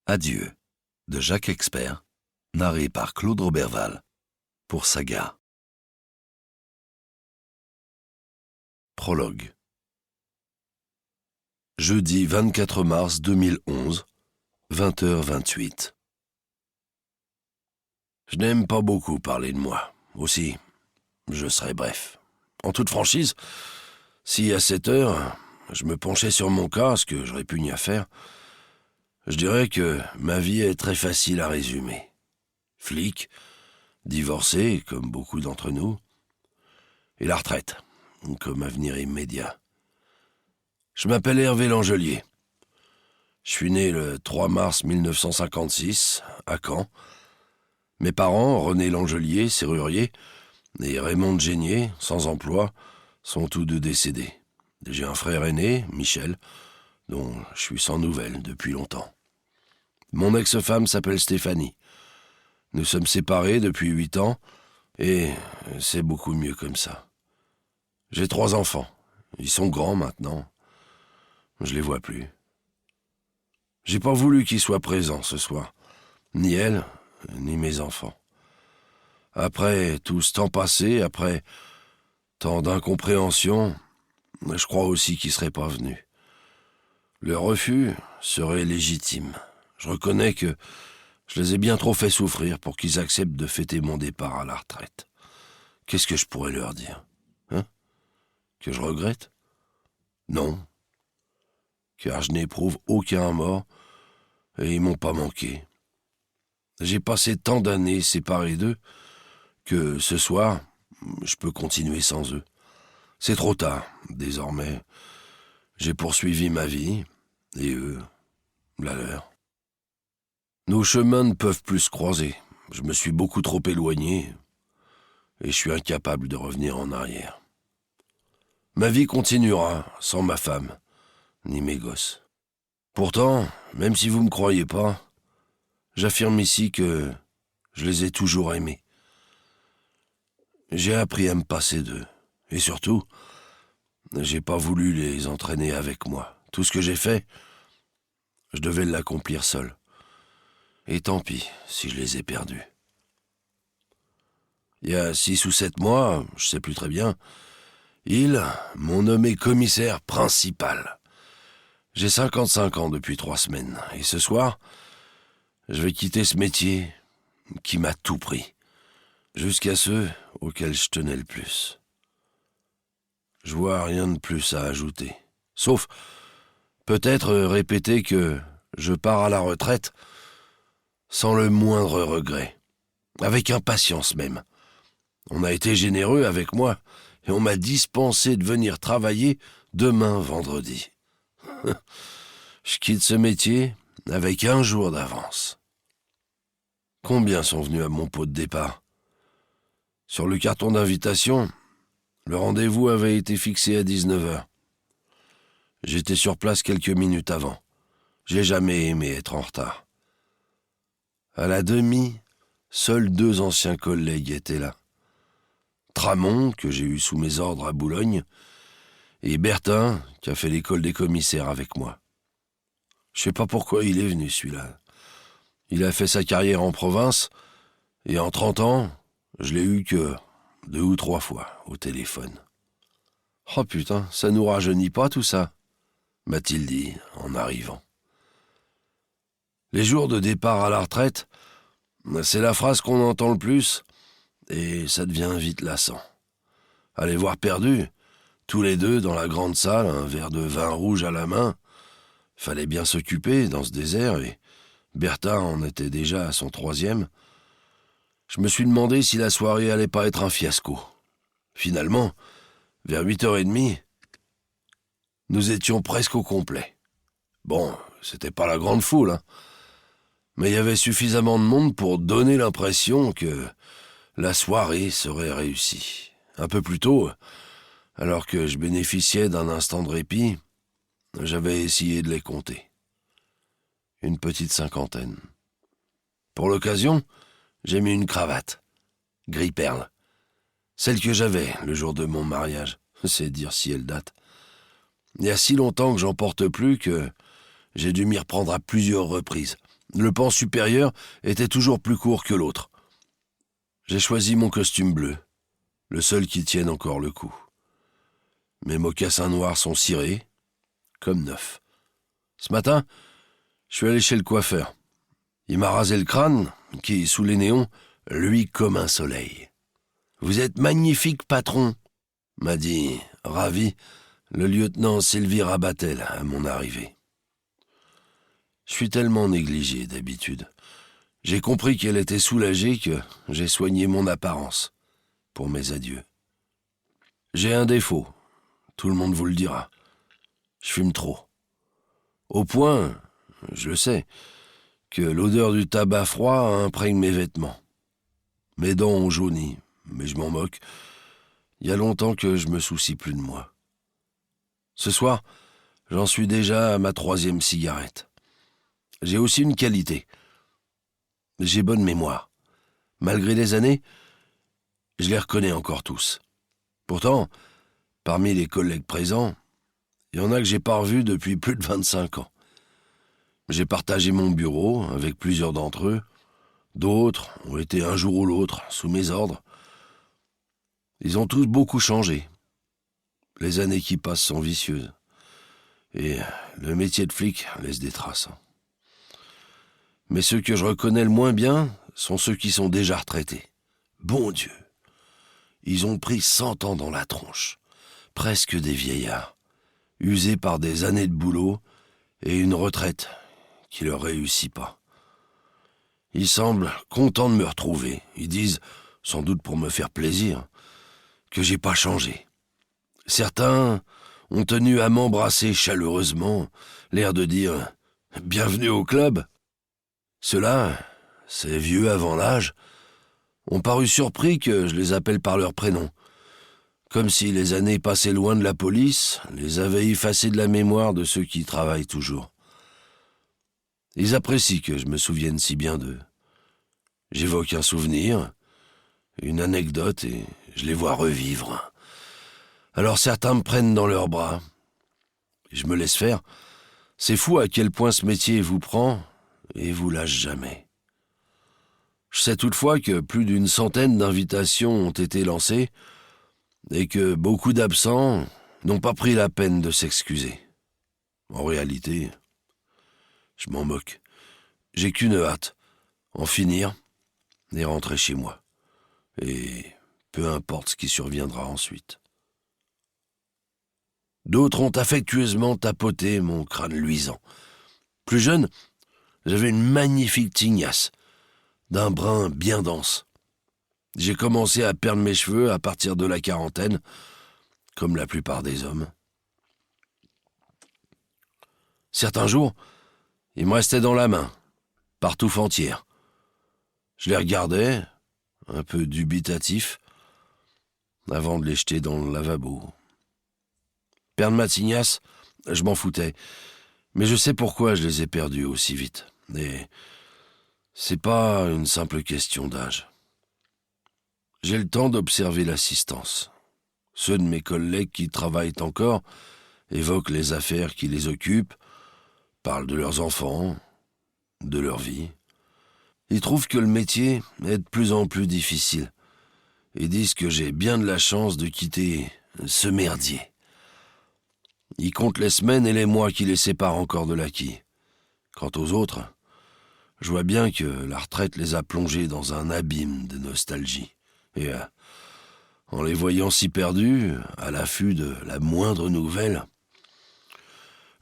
Adieu de Jacques Expert, narré par Claude Roberval pour Saga. Prologue. Jeudi 24 mars 2011, 20h28. Je n'aime pas beaucoup parler de moi. Aussi, je serai bref. En toute franchise, si à 7 heures, je me penchais sur mon cas, ce que je répugne à faire, je dirais que ma vie est très facile à résumer. Flic, divorcé, comme beaucoup d'entre nous, et la retraite, comme avenir immédiat. Je m'appelle Hervé Langelier. Je suis né le 3 mars 1956, à Caen. Mes parents, René Langelier, serrurier, et Raymond Génier, sans emploi, sont tous deux décédés. J'ai un frère aîné, Michel, dont je suis sans nouvelles depuis longtemps. Mon ex-femme s'appelle Stéphanie. Nous sommes séparés depuis 8 ans, et c'est beaucoup mieux comme ça. J'ai 3 enfants. Ils sont grands maintenant. Je les vois plus. J'ai pas voulu qu'ils soient présents ce soir. Ni elle, ni mes enfants. Après tout ce temps passé, après tant d'incompréhension, je crois aussi qu'ils seraient pas venus. Le refus serait légitime. Je reconnais que je les ai bien trop fait souffrir pour qu'ils acceptent de fêter mon départ à la retraite. Qu'est-ce que je pourrais leur dire ? Que je regrette ? Non. Car je n'éprouve aucun remords et ils m'ont pas manqué. J'ai passé tant d'années séparé d'eux que ce soir, je peux continuer sans eux. C'est trop tard, désormais. J'ai poursuivi ma vie, et eux, la leur. Nos chemins ne peuvent plus se croiser. Je me suis beaucoup trop éloigné, et je suis incapable de revenir en arrière. Ma vie continuera sans ma femme, ni mes gosses. Pourtant, même si vous ne me croyez pas, j'affirme ici que je les ai toujours aimés. J'ai appris à me passer d'eux. Et surtout, j'ai pas voulu les entraîner avec moi. Tout ce que j'ai fait, je devais l'accomplir seul. Et tant pis si je les ai perdus. Il y a 6 ou 7 mois, je sais plus très bien, ils m'ont nommé commissaire principal. J'ai 55 ans depuis 3 semaines. Et ce soir, je vais quitter ce métier qui m'a tout pris. Jusqu'à ceux auxquels je tenais le plus. Je vois rien de plus à ajouter. Sauf, peut-être répéter que je pars à la retraite sans le moindre regret. Avec impatience même. On a été généreux avec moi et on m'a dispensé de venir travailler demain vendredi. Je quitte ce métier avec 1 jour d'avance. Combien sont venus à mon pot de départ ? Sur le carton d'invitation, le rendez-vous avait été fixé à 19h. J'étais sur place quelques minutes avant. J'ai jamais aimé être en retard. À la demi, seuls 2 anciens collègues étaient là. Tramont, que j'ai eu sous mes ordres à Boulogne, et Bertin, qui a fait l'école des commissaires avec moi. Je sais pas pourquoi il est venu, celui-là. Il a fait sa carrière en province, et en 30 ans, je l'ai eu que 2 ou 3 fois au téléphone. « Oh putain, ça nous rajeunit pas tout ça ?» m'a-t-il dit en arrivant. Les jours de départ à la retraite, c'est la phrase qu'on entend le plus, et ça devient vite lassant. À les voir perdus, tous les deux dans la grande salle, un verre de vin rouge à la main, fallait bien s'occuper dans ce désert, et Bertin en était déjà à son 3e. Je me suis demandé si la soirée allait pas être un fiasco. Finalement, vers 8h30, nous étions presque au complet. Bon, c'était pas la grande foule, hein, mais il y avait suffisamment de monde pour donner l'impression que la soirée serait réussie. Un peu plus tôt, alors que je bénéficiais d'un instant de répit, j'avais essayé de les compter. Une petite 50aine. Pour l'occasion, j'ai mis une cravate, gris perle. Celle que j'avais le jour de mon mariage, c'est dire si elle date. Il y a si longtemps que j'en porte plus que j'ai dû m'y reprendre à plusieurs reprises, Le pan supérieur était toujours plus court que l'autre. J'ai choisi mon costume bleu, le seul qui tienne encore le coup. Mes mocassins noirs sont cirés, comme neufs. Ce matin, je suis allé chez le coiffeur. Il m'a rasé le crâne, qui, sous les néons, luit comme un soleil. « Vous êtes magnifique, patron !» m'a dit, ravi, le lieutenant Sylvie Battel à mon arrivée. Je suis tellement négligé d'habitude. J'ai compris qu'elle était soulagée que j'ai soigné mon apparence pour mes adieux. J'ai un défaut, tout le monde vous le dira. Je fume trop. Au point, je le sais, que l'odeur du tabac froid imprègne mes vêtements. Mes dents ont jauni, mais je m'en moque. Il y a longtemps que je me soucie plus de moi. Ce soir, j'en suis déjà à ma 3e cigarette. J'ai aussi une qualité. J'ai bonne mémoire. Malgré les années, je les reconnais encore tous. Pourtant, parmi les collègues présents, il y en a que j'ai pas revus depuis plus de 25 ans. J'ai partagé mon bureau avec plusieurs d'entre eux. D'autres ont été un jour ou l'autre sous mes ordres. Ils ont tous beaucoup changé. Les années qui passent sont vicieuses. Et le métier de flic laisse des traces. Mais ceux que je reconnais le moins bien sont ceux qui sont déjà retraités. Bon Dieu, ils ont pris 100 ans dans la tronche. Presque des vieillards, usés par des années de boulot et une retraite qui leur réussit pas. Ils semblent contents de me retrouver. Ils disent, sans doute pour me faire plaisir, que j'ai pas changé. Certains ont tenu à m'embrasser chaleureusement, l'air de dire « Bienvenue au club ». Ceux-là, ces vieux avant l'âge, ont paru surpris que je les appelle par leur prénom, comme si les années passées loin de la police les avaient effacés de la mémoire de ceux qui travaillent toujours. Ils apprécient que je me souvienne si bien d'eux. J'évoque un souvenir, une anecdote, et je les vois revivre. Alors certains me prennent dans leurs bras. Et je me laisse faire. C'est fou à quel point ce métier vous prend et vous lâche jamais. Je sais toutefois que plus d'une centaine d'invitations ont été lancées et que beaucoup d'absents n'ont pas pris la peine de s'excuser. En réalité, je m'en moque. J'ai qu'une hâte, en finir et rentrer chez moi. Et peu importe ce qui surviendra ensuite. D'autres ont affectueusement tapoté mon crâne luisant. Plus jeune, j'avais une magnifique tignasse, d'un brun bien dense. J'ai commencé à perdre mes cheveux à partir de la quarantaine, comme la plupart des hommes. Certains jours, ils me restaient dans la main, par touffe entière. Je les regardais, un peu dubitatif, avant de les jeter dans le lavabo. Perdre ma tignasse, je m'en foutais, mais je sais pourquoi je les ai perdus aussi vite. Et c'est pas une simple question d'âge. J'ai le temps d'observer l'assistance. Ceux de mes collègues qui travaillent encore évoquent les affaires qui les occupent, parlent de leurs enfants, de leur vie. Ils trouvent que le métier est de plus en plus difficile et disent que j'ai bien de la chance de quitter ce merdier. Ils comptent les semaines et les mois qui les séparent encore de l'acquis. Quant aux autres, je vois bien que la retraite les a plongés dans un abîme de nostalgie. Et en les voyant si perdus, à l'affût de la moindre nouvelle,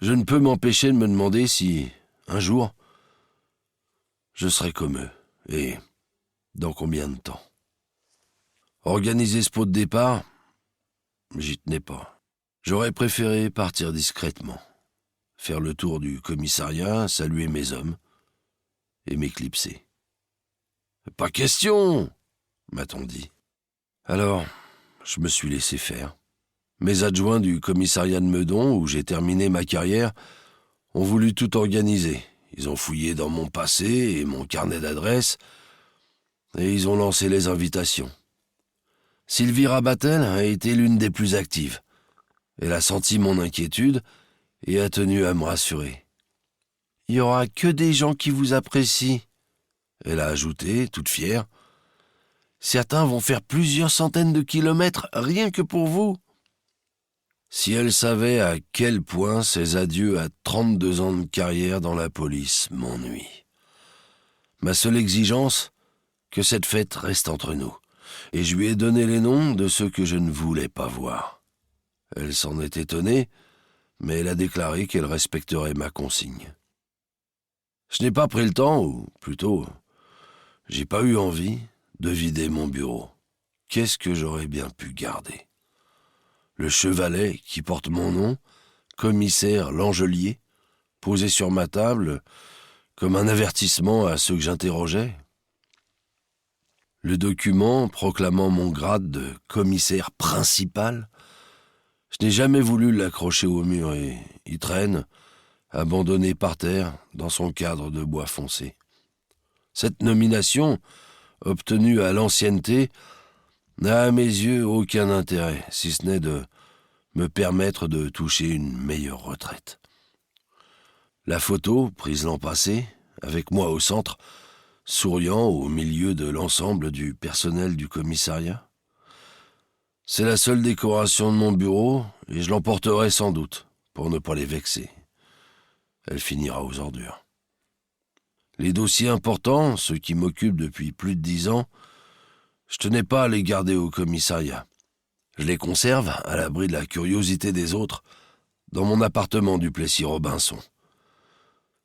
je ne peux m'empêcher de me demander si, un jour, je serai comme eux, et dans combien de temps. Organiser ce pot de départ, j'y tenais pas. J'aurais préféré partir discrètement, faire le tour du commissariat, saluer mes hommes et m'éclipser. « Pas question !» m'a-t-on dit. Alors, je me suis laissé faire. Mes adjoints du commissariat de Meudon, où j'ai terminé ma carrière, ont voulu tout organiser. Ils ont fouillé dans mon passé et mon carnet d'adresses, et ils ont lancé les invitations. Sylvie Battel a été l'une des plus actives. Elle a senti mon inquiétude et a tenu à me rassurer. Il n'y aura que des gens qui vous apprécient. Elle a ajouté, toute fière. Certains vont faire plusieurs centaines de kilomètres rien que pour vous. Si elle savait à quel point ses adieux à 32 ans de carrière dans la police m'ennuient. Ma seule exigence, que cette fête reste entre nous. Et je lui ai donné les noms de ceux que je ne voulais pas voir. Elle s'en est étonnée, mais elle a déclaré qu'elle respecterait ma consigne. Je n'ai pas pris le temps, ou plutôt, j'ai pas eu envie de vider mon bureau. Qu'est-ce que j'aurais bien pu garder? Le chevalet qui porte mon nom, commissaire Langelier, posé sur ma table comme un avertissement à ceux que j'interrogeais. Le document proclamant mon grade de commissaire principal, je n'ai jamais voulu l'accrocher au mur et il traîne, abandonné par terre dans son cadre de bois foncé. Cette nomination, obtenue à l'ancienneté, n'a à mes yeux aucun intérêt, si ce n'est de me permettre de toucher une meilleure retraite. La photo, prise l'an passé, avec moi au centre, souriant au milieu de l'ensemble du personnel du commissariat. C'est la seule décoration de mon bureau et je l'emporterai sans doute, pour ne pas les vexer. Elle finira aux ordures. Les dossiers importants, ceux qui m'occupent depuis plus de 10 ans, je tenais pas à les garder au commissariat. Je les conserve, à l'abri de la curiosité des autres, dans mon appartement du Plessis-Robinson.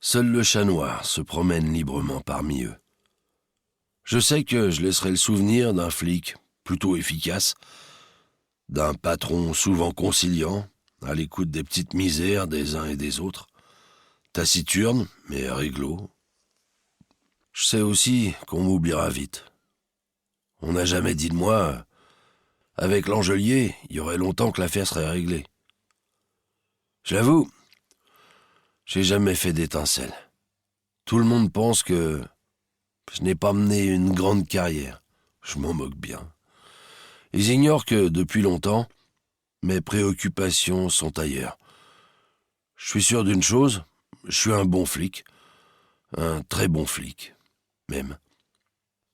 Seul le chat noir se promène librement parmi eux. Je sais que je laisserai le souvenir d'un flic plutôt efficace, d'un patron souvent conciliant, à l'écoute des petites misères des uns et des autres, taciturne mais réglo. Je sais aussi qu'on m'oubliera vite. On n'a jamais dit de moi, avec Langelier, il y aurait longtemps que l'affaire serait réglée. Je l'avoue, j'ai jamais fait d'étincelle. Tout le monde pense que je n'ai pas mené une grande carrière. Je m'en moque bien. Ils ignorent que, depuis longtemps, mes préoccupations sont ailleurs. Je suis sûr d'une chose, je suis un bon flic. Un très bon flic, même.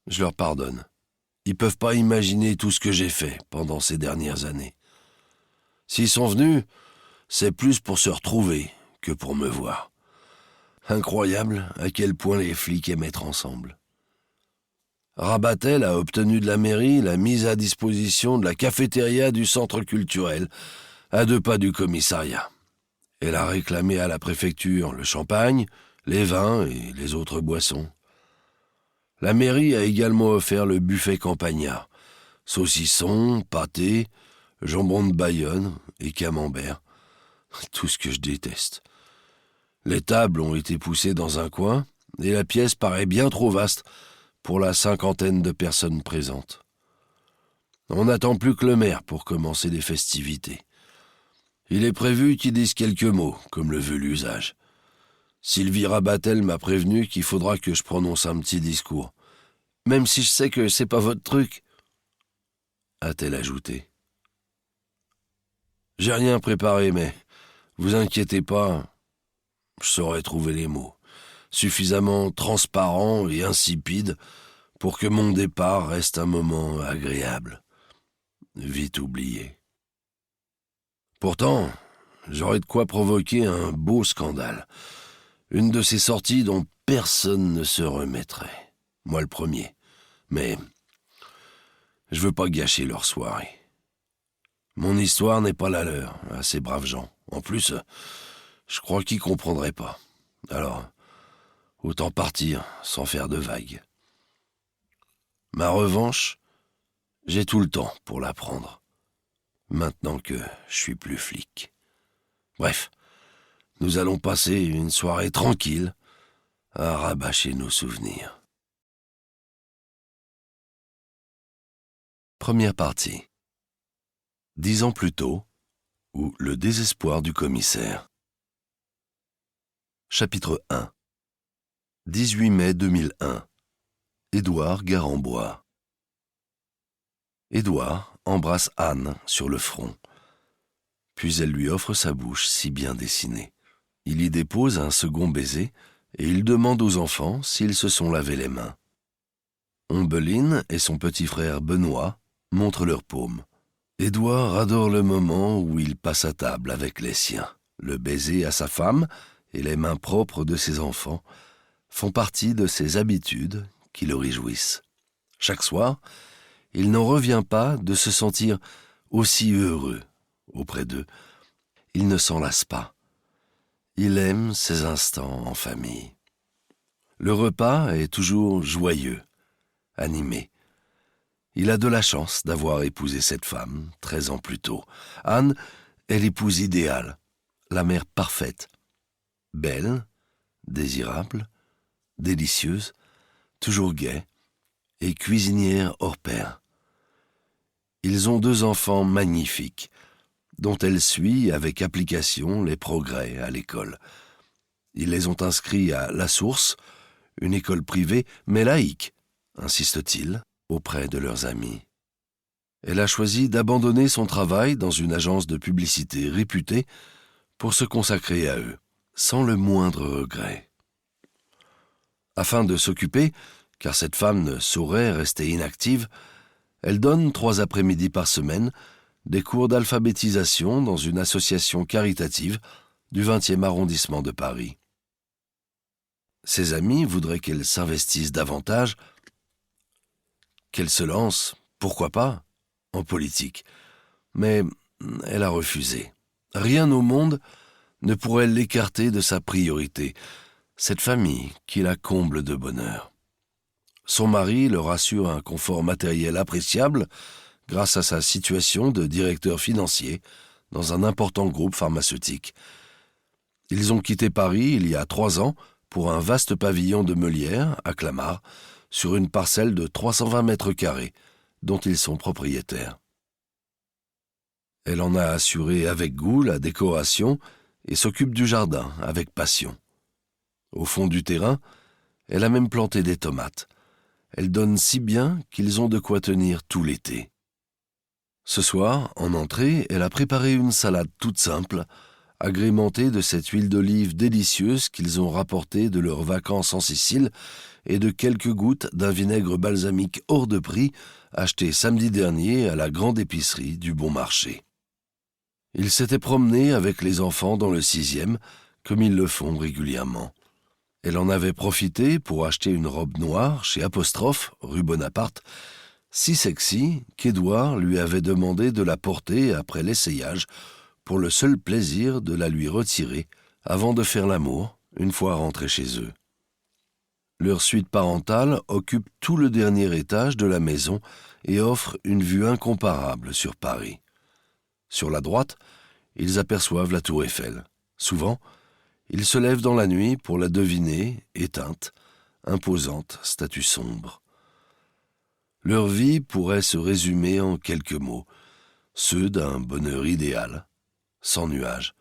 Je leur pardonne. Ils peuvent pas imaginer tout ce que j'ai fait pendant ces dernières années. S'ils sont venus, c'est plus pour se retrouver que pour me voir. Incroyable à quel point les flics aiment être ensemble. Rabatel a obtenu de la mairie la mise à disposition de la cafétéria du centre culturel, à 2 pas du commissariat. Elle a réclamé à la préfecture le champagne, les vins et les autres boissons. La mairie a également offert le buffet campagnard, saucisson, pâté, jambon de Bayonne et camembert. Tout ce que je déteste. Les tables ont été poussées dans un coin et la pièce paraît bien trop vaste pour la 50aine de personnes présentes. On n'attend plus que le maire pour commencer les festivités. Il est prévu qu'il dise quelques mots, comme le veut l'usage. Sylvie Rabatel m'a prévenu qu'il faudra que je prononce un petit discours, même si je sais que c'est pas votre truc, a-t-elle ajouté. J'ai rien préparé, mais vous inquiétez pas, je saurai trouver les mots, suffisamment transparents et insipides pour que mon départ reste un moment agréable, vite oublié. Pourtant, j'aurais de quoi provoquer un beau scandale, une de ces sorties dont personne ne se remettrait, moi le premier, mais je veux pas gâcher leur soirée. Mon histoire n'est pas la leur, à ces braves gens. En plus, je crois qu'ils comprendraient pas. Alors, autant partir sans faire de vagues. Ma revanche, j'ai tout le temps pour la prendre, maintenant que je suis plus flic. Bref, nous allons passer une soirée tranquille à rabâcher nos souvenirs. Première partie. 10 ans plus tôt, ou le désespoir du commissaire. Chapitre 1. 18 mai 2001. Édouard Garambois. Édouard embrasse Anne sur le front. Puis elle lui offre sa bouche si bien dessinée. Il y dépose un second baiser et il demande aux enfants s'ils se sont lavés les mains. Ombeline et son petit frère Benoît montrent leurs paumes. Édouard adore le moment où il passe à table avec les siens. Le baiser à sa femme et les mains propres de ses enfants font partie de ses habitudes qui le réjouissent. Chaque soir, il n'en revient pas de se sentir aussi heureux auprès d'eux. Il ne s'en lasse pas. Il aime ces instants en famille. Le repas est toujours joyeux, animé. Il a de la chance d'avoir épousé cette femme 13 ans plus tôt. Anne est l'épouse idéale, la mère parfaite, belle, désirable, délicieuse, toujours gaie et cuisinière hors pair. Ils ont 2 enfants magnifiques, dont elle suit avec application les progrès à l'école. Ils les ont inscrits à La Source, une école privée mais laïque, insiste-t-il, auprès de leurs amis. Elle a choisi d'abandonner son travail dans une agence de publicité réputée pour se consacrer à eux, sans le moindre regret. Afin de s'occuper, car cette femme ne saurait rester inactive, elle donne 3 après-midi par semaine des cours d'alphabétisation dans une association caritative du 20e arrondissement de Paris. Ses amis voudraient qu'elle s'investisse davantage, qu'elle se lance, pourquoi pas, en politique. Mais elle a refusé. Rien au monde ne pourrait l'écarter de sa priorité, cette famille qui la comble de bonheur. Son mari leur assure un confort matériel appréciable grâce à sa situation de directeur financier dans un important groupe pharmaceutique. Ils ont quitté Paris il y a 3 ans pour un vaste pavillon de Meulière, à Clamart, sur une parcelle de 320 mètres carrés, dont ils sont propriétaires. Elle en a assuré avec goût la décoration et s'occupe du jardin avec passion. Au fond du terrain, elle a même planté des tomates. Elle donne si bien qu'ils ont de quoi tenir tout l'été. Ce soir, en entrée, elle a préparé une salade toute simple, agrémentée de cette huile d'olive délicieuse qu'ils ont rapportée de leurs vacances en Sicile et de quelques gouttes d'un vinaigre balsamique hors de prix acheté samedi dernier à la grande épicerie du Bon Marché. Ils s'étaient promenés avec les enfants dans le 6e, comme ils le font régulièrement. Elle en avait profité pour acheter une robe noire chez Apostrophe, rue Bonaparte, si sexy qu'Édouard lui avait demandé de la porter après l'essayage pour le seul plaisir de la lui retirer avant de faire l'amour une fois rentrés chez eux. Leur suite parentale occupe tout le dernier étage de la maison et offre une vue incomparable sur Paris. Sur la droite, ils aperçoivent la tour Eiffel. Souvent, ils se lèvent dans la nuit pour la deviner, éteinte, imposante, statue sombre. Leur vie pourrait se résumer en quelques mots, ceux d'un bonheur idéal, sans nuages.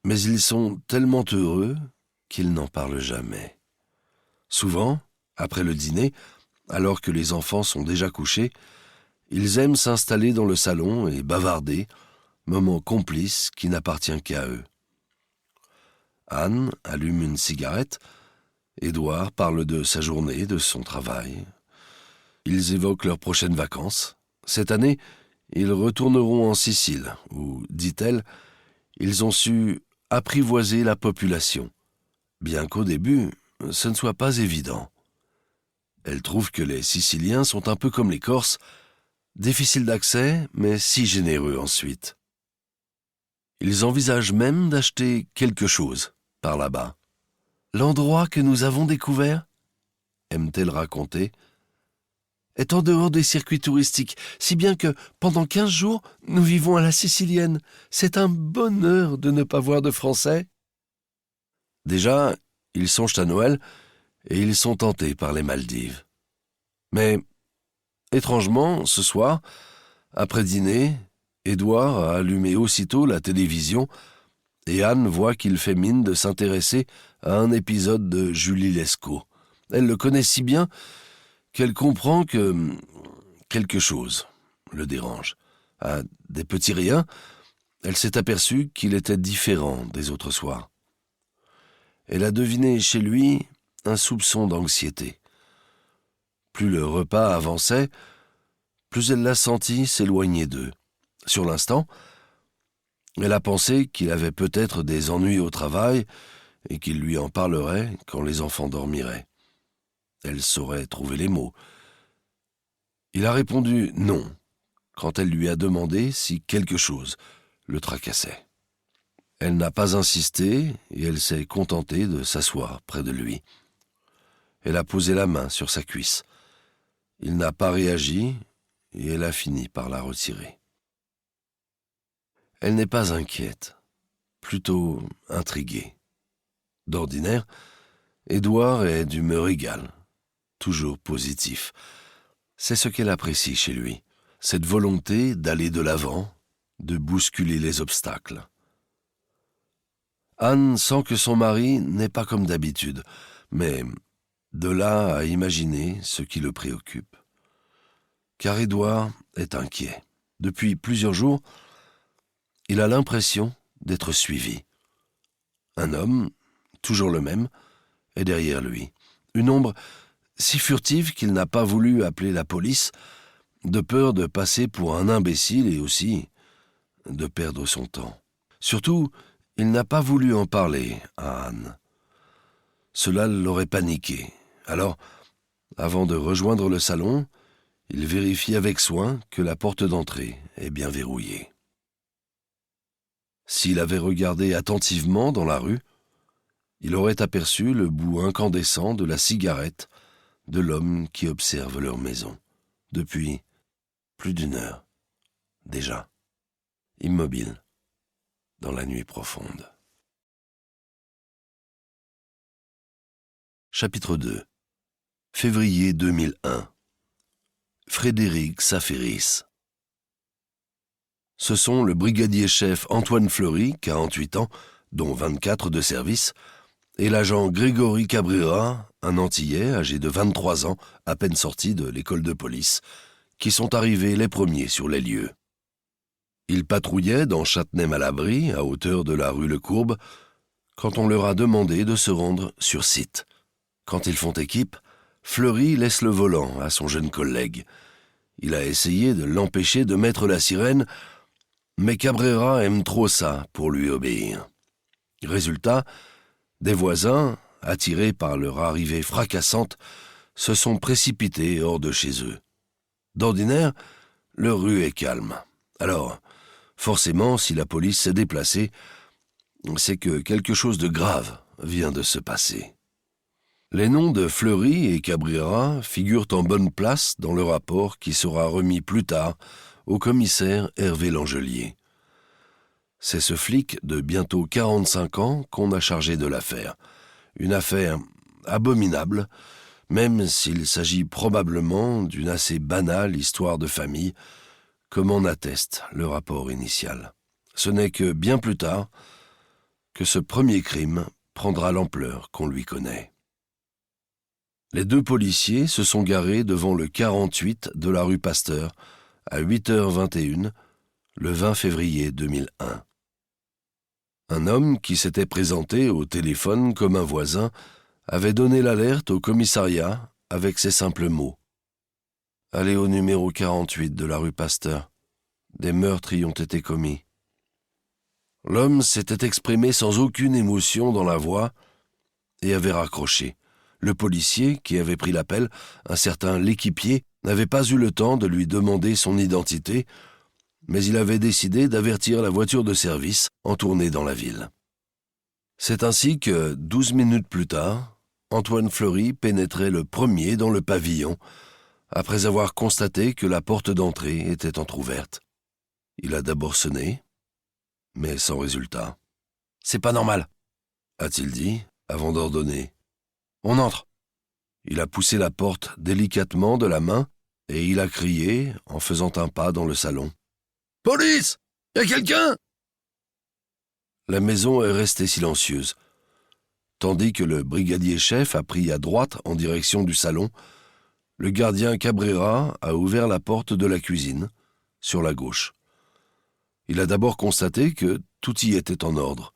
Mais ils sont tellement heureux qu'ils n'en parlent jamais. Souvent, après le dîner, alors que les enfants sont déjà couchés, ils aiment s'installer dans le salon et bavarder, moment complice qui n'appartient qu'à eux. Anne allume une cigarette, Édouard parle de sa journée, de son travail. Ils évoquent leurs prochaines vacances. Cette année, ils retourneront en Sicile, où, dit-elle, ils ont su apprivoiser la population, bien qu'au début, ce ne soit pas évident. Elle trouve que les Siciliens sont un peu comme les Corses, difficiles d'accès, mais si généreux ensuite. Ils envisagent même d'acheter quelque chose par là-bas. L'endroit que nous avons découvert, aime-t-elle raconter, est en dehors des circuits touristiques, si bien que pendant 15 jours, nous vivons à la sicilienne. C'est un bonheur de ne pas voir de Français. Déjà, ils songent à Noël et ils sont tentés par les Maldives. Mais, étrangement, ce soir, après dîner, Édouard a allumé aussitôt la télévision et Anne voit qu'il fait mine de s'intéresser à un épisode de Julie Lescaut. Elle le connaît si bien qu'elle comprend que quelque chose le dérange. À des petits riens, elle s'est aperçue qu'il était différent des autres soirs. Elle a deviné chez lui un soupçon d'anxiété. Plus le repas avançait, plus elle l'a senti s'éloigner d'eux. Sur l'instant, elle a pensé qu'il avait peut-être des ennuis au travail et qu'il lui en parlerait quand les enfants dormiraient. Elle saurait trouver les mots. Il a répondu non quand elle lui a demandé si quelque chose le tracassait. Elle n'a pas insisté et elle s'est contentée de s'asseoir près de lui. Elle a posé la main sur sa cuisse. Il n'a pas réagi et elle a fini par la retirer. Elle n'est pas inquiète, plutôt intriguée. D'ordinaire, Édouard est d'humeur égale, toujours positif. C'est ce qu'elle apprécie chez lui, cette volonté d'aller de l'avant, de bousculer les obstacles. Anne sent que son mari n'est pas comme d'habitude, mais de là à imaginer ce qui le préoccupe. Car Édouard est inquiet. Depuis plusieurs jours, il a l'impression d'être suivi. Un homme, toujours le même, est derrière lui. Une ombre si furtive qu'il n'a pas voulu appeler la police, de peur de passer pour un imbécile et aussi de perdre son temps. Surtout, il n'a pas voulu en parler à Anne. Cela l'aurait paniqué. Alors, avant de rejoindre le salon, il vérifie avec soin que la porte d'entrée est bien verrouillée. S'il avait regardé attentivement dans la rue, il aurait aperçu le bout incandescent de la cigarette de l'homme qui observe leur maison, depuis plus d'une heure, déjà, immobile, dans la nuit profonde. Chapitre 2. Février 2001. Frédéric Saferis. Ce sont le brigadier-chef Antoine Fleury, 48 ans, dont 24 de service, et l'agent Grégory Cabrera, un Antillais âgé de 23 ans, à peine sorti de l'école de police, qui sont arrivés les premiers sur les lieux. Ils patrouillaient dans Châtenay-Malabry, à hauteur de la rue Lecourbe, quand on leur a demandé de se rendre sur site. Quand ils font équipe, Fleury laisse le volant à son jeune collègue. Il a essayé de l'empêcher de mettre la sirène, mais Cabrera aime trop ça pour lui obéir. Résultat, des voisins, attirés par leur arrivée fracassante, se sont précipités hors de chez eux. D'ordinaire, leur rue est calme. Alors, forcément, si la police s'est déplacée, c'est que quelque chose de grave vient de se passer. Les noms de Fleury et Cabrera figurent en bonne place dans le rapport qui sera remis plus tard au commissaire Hervé Langelier. C'est ce flic de bientôt 45 ans qu'on a chargé de l'affaire. Une affaire abominable, même s'il s'agit probablement d'une assez banale histoire de famille, comme en atteste le rapport initial. Ce n'est que bien plus tard que ce premier crime prendra l'ampleur qu'on lui connaît. Les deux policiers se sont garés devant le 48 de la rue Pasteur à 8h21 le 20 février 2001. Un homme qui s'était présenté au téléphone comme un voisin avait donné l'alerte au commissariat avec ces simples mots. « Allez au numéro 48 de la rue Pasteur. Des meurtres y ont été commis. » L'homme s'était exprimé sans aucune émotion dans la voix et avait raccroché. Le policier, qui avait pris l'appel, un certain Léquipier, n'avait pas eu le temps de lui demander son identité, mais il avait décidé d'avertir la voiture de service en tournée dans la ville. C'est ainsi que, 12 minutes plus tard, Antoine Fleury pénétrait le premier dans le pavillon, après avoir constaté que la porte d'entrée était entr'ouverte. Il a d'abord sonné, mais sans résultat. « C'est pas normal !» a-t-il dit, avant d'ordonner. « On entre !» Il a poussé la porte délicatement de la main et il a crié, en faisant un pas dans le salon. « Police ! Y a quelqu'un ?» La maison est restée silencieuse, tandis que le brigadier-chef a pris à droite en direction du salon. Le gardien Cabrera a ouvert la porte de la cuisine, sur la gauche. Il a d'abord constaté que tout y était en ordre.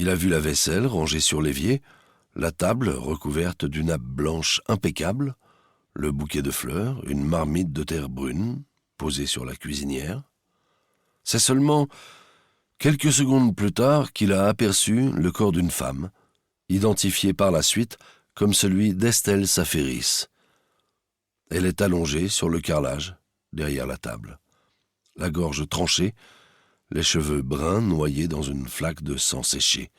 Il a vu la vaisselle rangée sur l'évier, la table recouverte d'une nappe blanche impeccable, le bouquet de fleurs, une marmite de terre brune posée sur la cuisinière. C'est seulement quelques secondes plus tard qu'il a aperçu le corps d'une femme, identifié par la suite comme celui d'Estelle Saferis. Elle est allongée sur le carrelage, derrière la table, la gorge tranchée, les cheveux bruns noyés dans une flaque de sang séché.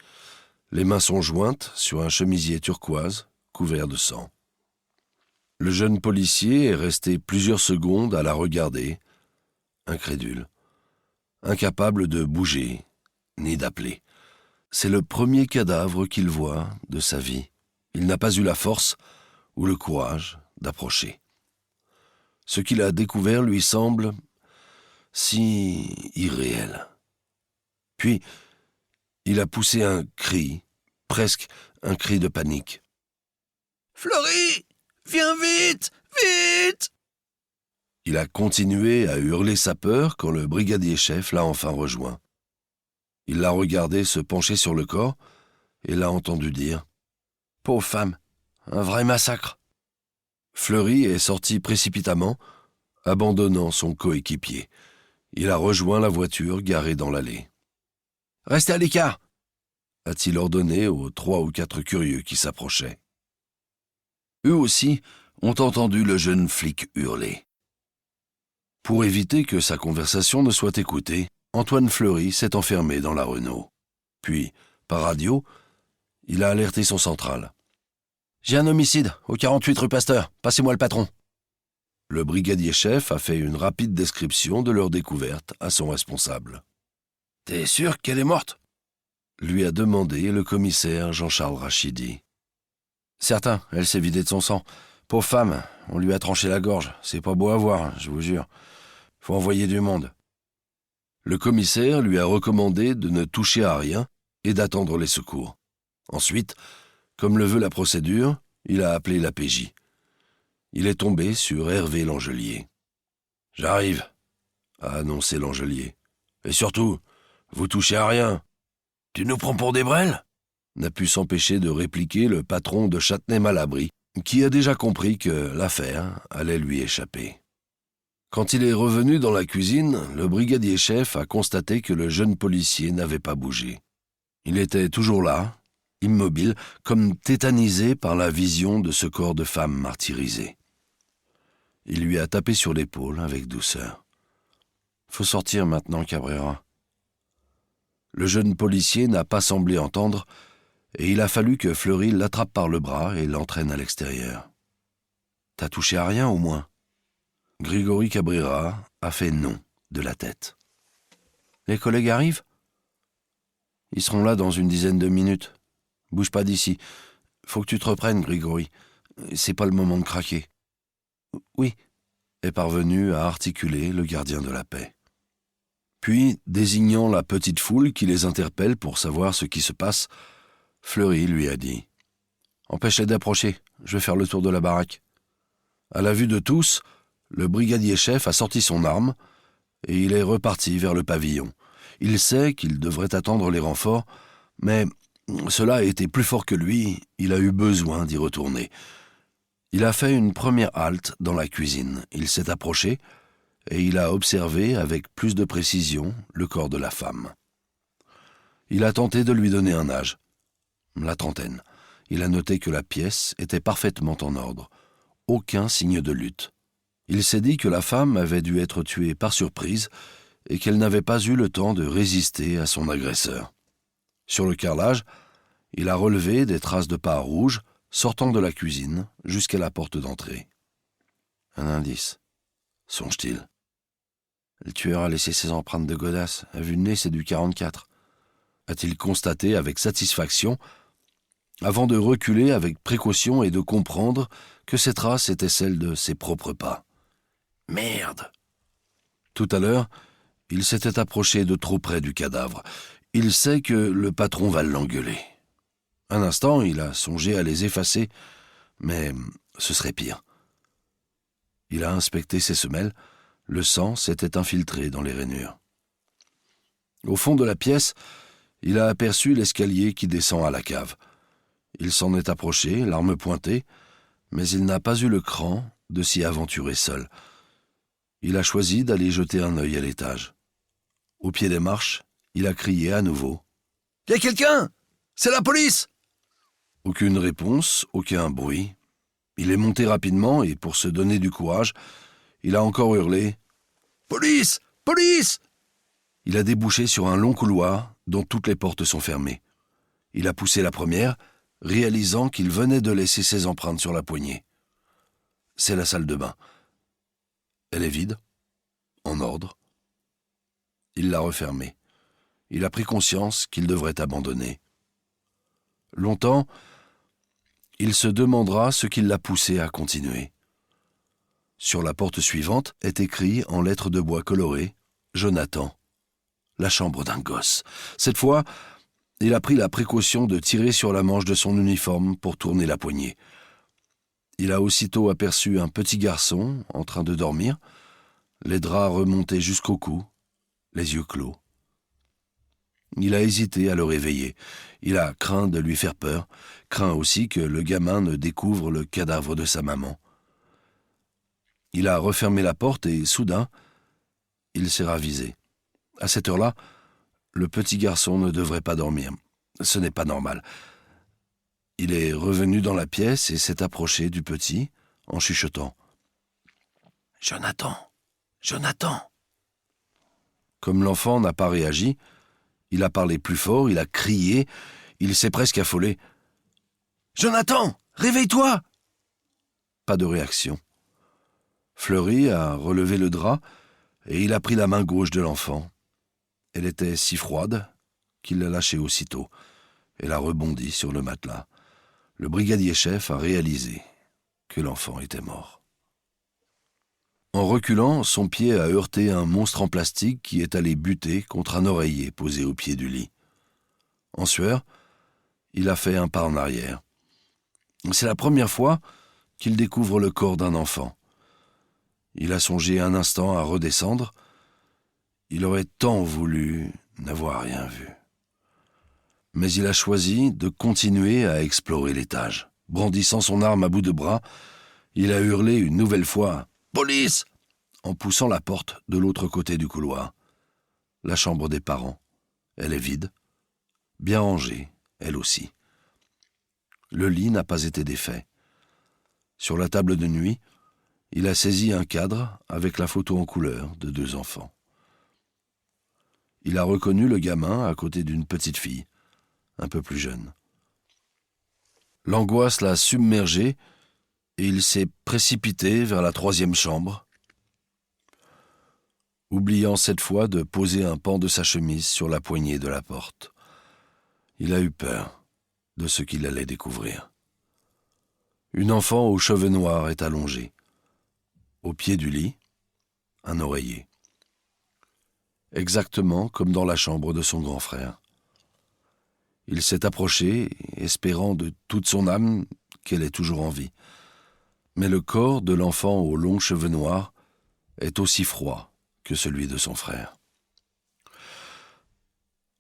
Les mains sont jointes sur un chemisier turquoise couvert de sang. Le jeune policier est resté plusieurs secondes à la regarder, incrédule, incapable de bouger ni d'appeler. C'est le premier cadavre qu'il voit de sa vie. Il n'a pas eu la force ou le courage d'approcher. Ce qu'il a découvert lui semble si irréel. Puis, il a poussé un cri, presque un cri de panique. « Fleury, viens vite, vite !» Il a continué à hurler sa peur quand le brigadier-chef l'a enfin rejoint. Il l'a regardé se pencher sur le corps et l'a entendu dire « Pauvre femme, un vrai massacre !» Fleury est sorti précipitamment, abandonnant son coéquipier. Il a rejoint la voiture garée dans l'allée. « Restez à l'écart !» a-t-il ordonné aux 3 ou 4 curieux qui s'approchaient. Eux aussi ont entendu le jeune flic hurler. Pour éviter que sa conversation ne soit écoutée, Antoine Fleury s'est enfermé dans la Renault. Puis, par radio, il a alerté son central. « J'ai un homicide, au 48 rue Pasteur. Passez-moi le patron. » Le brigadier-chef a fait une rapide description de leur découverte à son responsable. « T'es sûr qu'elle est morte ?» lui a demandé le commissaire Jean-Charles Rachidi. « Certain, elle s'est vidée de son sang. Pauvre femme, on lui a tranché la gorge. C'est pas beau à voir, je vous jure. Faut envoyer du monde. » Le commissaire lui a recommandé de ne toucher à rien et d'attendre les secours. Ensuite, comme le veut la procédure, il a appelé la PJ. Il est tombé sur Hervé Langelier. « J'arrive », a annoncé Langelier. « Et surtout, vous touchez à rien. »« Tu nous prends pour des brêles ?» n'a pu s'empêcher de répliquer le patron de Châtenay-Malabry, qui a déjà compris que l'affaire allait lui échapper. Quand il est revenu dans la cuisine, le brigadier-chef a constaté que le jeune policier n'avait pas bougé. Il était toujours là, immobile, comme tétanisé par la vision de ce corps de femme martyrisé. Il lui a tapé sur l'épaule avec douceur. « Faut sortir maintenant, Cabrera. » Le jeune policier n'a pas semblé entendre, et il a fallu que Fleury l'attrape par le bras et l'entraîne à l'extérieur. « T'as touché à rien, au moins ?» Grégory Cabrera a fait non de la tête. « Les collègues arrivent ? Ils seront là dans une dizaine de minutes. Bouge pas d'ici. Faut que tu te reprennes, Grégory. C'est pas le moment de craquer. »« Oui », est parvenu à articuler le gardien de la paix. Puis, désignant la petite foule qui les interpelle pour savoir ce qui se passe, Fleury lui a dit « Empêche-les d'approcher, je vais faire le tour de la baraque. » À la vue de tous, le brigadier-chef a sorti son arme et il est reparti vers le pavillon. Il sait qu'il devrait attendre les renforts, mais cela a été plus fort que lui, il a eu besoin d'y retourner. Il a fait une première halte dans la cuisine. Il s'est approché et il a observé avec plus de précision le corps de la femme. Il a tenté de lui donner un âge, la trentaine. Il a noté que la pièce était parfaitement en ordre, aucun signe de lutte. Il s'est dit que la femme avait dû être tuée par surprise et qu'elle n'avait pas eu le temps de résister à son agresseur. Sur le carrelage, il a relevé des traces de pas rouges sortant de la cuisine jusqu'à la porte d'entrée. Un indice, songe-t-il. Le tueur a laissé ses empreintes de godasse. À vue de nez, c'est du 44. A-t-il constaté avec satisfaction, avant de reculer avec précaution et de comprendre que ces traces étaient celles de ses propres pas. Merde! Tout à l'heure, il s'était approché de trop près du cadavre. Il sait que le patron va l'engueuler. Un instant, il a songé à les effacer, mais ce serait pire. Il a inspecté ses semelles. Le sang s'était infiltré dans les rainures. Au fond de la pièce, Il a aperçu l'escalier qui descend à la cave. Il s'en est approché, l'arme pointée, mais il n'a pas eu le cran de s'y aventurer seul. Il a choisi d'aller jeter un œil à l'étage. Au pied des marches, il a crié à nouveau. « Y a quelqu'un ? C'est la police !» Aucune réponse, aucun bruit. Il est monté rapidement et, pour se donner du courage, il a encore hurlé « Police ! Police !» Il a débouché sur un long couloir dont toutes les portes sont fermées. Il a poussé la première, réalisant qu'il venait de laisser ses empreintes sur la poignée. C'est la salle de bain. Elle est vide, en ordre. Il l'a refermée. Il a pris conscience qu'il devrait abandonner. Longtemps, il se demandera ce qui l'a poussé à continuer. Sur la porte suivante est écrit en lettres de bois colorées « Jonathan ». La chambre d'un gosse. Cette fois, il a pris la précaution de tirer sur la manche de son uniforme pour tourner la poignée. Il a aussitôt aperçu un petit garçon en train de dormir, les draps remontés jusqu'au cou, les yeux clos. Il a hésité à le réveiller. Il a craint de lui faire peur, craint aussi que le gamin ne découvre le cadavre de sa maman. Il a refermé la porte et, soudain, il s'est ravisé. À cette heure-là, le petit garçon ne devrait pas dormir. Ce n'est pas normal. Il est revenu dans la pièce et s'est approché du petit en chuchotant. « Jonathan, Jonathan !» Comme l'enfant n'a pas réagi, il a parlé plus fort, il a crié, il s'est presque affolé. « Jonathan, réveille-toi !» Pas de réaction. Fleury a relevé le drap et il a pris la main gauche de l'enfant. Elle était si froide qu'il l'a lâchée aussitôt. Elle a rebondi sur le matelas. Le brigadier-chef a réalisé que l'enfant était mort. En reculant, son pied a heurté un monstre en plastique qui est allé buter contre un oreiller posé au pied du lit. En sueur, il a fait un pas en arrière. C'est la première fois qu'il découvre le corps d'un enfant. Il a songé un instant à redescendre. Il aurait tant voulu n'avoir rien vu. Mais il a choisi de continuer à explorer l'étage. Brandissant son arme à bout de bras, il a hurlé une nouvelle fois « Police !» en poussant la porte de l'autre côté du couloir. La chambre des parents. Elle est vide, bien rangée, elle aussi. Le lit n'a pas été défait. Sur la table de nuit, il a saisi un cadre avec la photo en couleur de 2 enfants. Il a reconnu le gamin à côté d'une petite fille, un peu plus jeune. L'angoisse l'a submergé et il s'est précipité vers la 3e chambre, oubliant cette fois de poser un pan de sa chemise sur la poignée de la porte. Il a eu peur de ce qu'il allait découvrir. Une enfant aux cheveux noirs est allongée. Au pied du lit, un oreiller. Exactement comme dans la chambre de son grand frère. Il s'est approché, espérant de toute son âme qu'elle est toujours en vie. Mais le corps de l'enfant aux longs cheveux noirs est aussi froid que celui de son frère.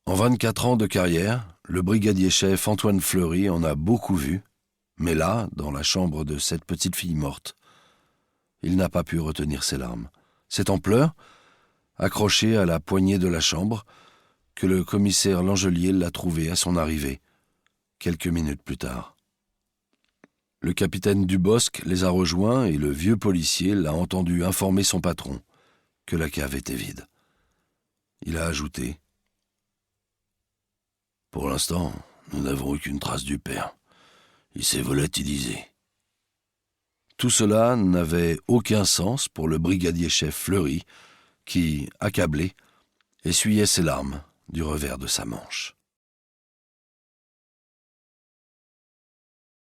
En 24 ans de carrière, le brigadier-chef Antoine Fleury en a beaucoup vu, mais là, dans la chambre de cette petite fille morte, il n'a pas pu retenir ses larmes. C'est en pleurs, accroché à la poignée de la chambre, que le commissaire Langelier l'a trouvé à son arrivée, quelques minutes plus tard. Le capitaine Dubosc les a rejoints et le vieux policier l'a entendu informer son patron que la cave était vide. Il a ajouté « Pour l'instant, nous n'avons aucune trace du père. Il s'est volatilisé. » Tout cela n'avait aucun sens pour le brigadier-chef Fleury, qui, accablé, essuyait ses larmes du revers de sa manche.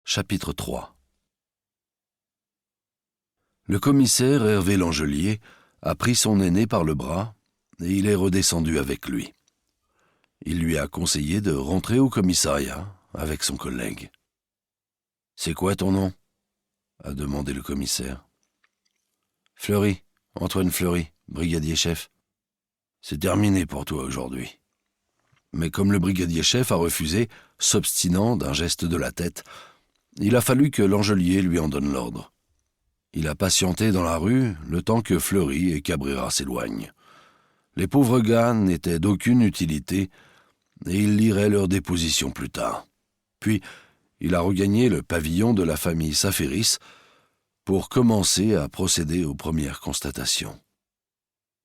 Chapitre 3. Le commissaire Hervé Langelier a pris son aîné par le bras et il est redescendu avec lui. Il lui a conseillé de rentrer au commissariat avec son collègue. « C'est quoi ton nom ?» a demandé le commissaire. « Fleury, Antoine Fleury, brigadier-chef. C'est terminé pour toi aujourd'hui. » Mais comme le brigadier-chef a refusé, s'obstinant d'un geste de la tête, il a fallu que Langelier lui en donne l'ordre. Il a patienté dans la rue le temps que Fleury et Cabrera s'éloignent. Les pauvres gars n'étaient d'aucune utilité et il lirait leur déposition plus tard. Puis, il a regagné le pavillon de la famille Saferis pour commencer à procéder aux premières constatations.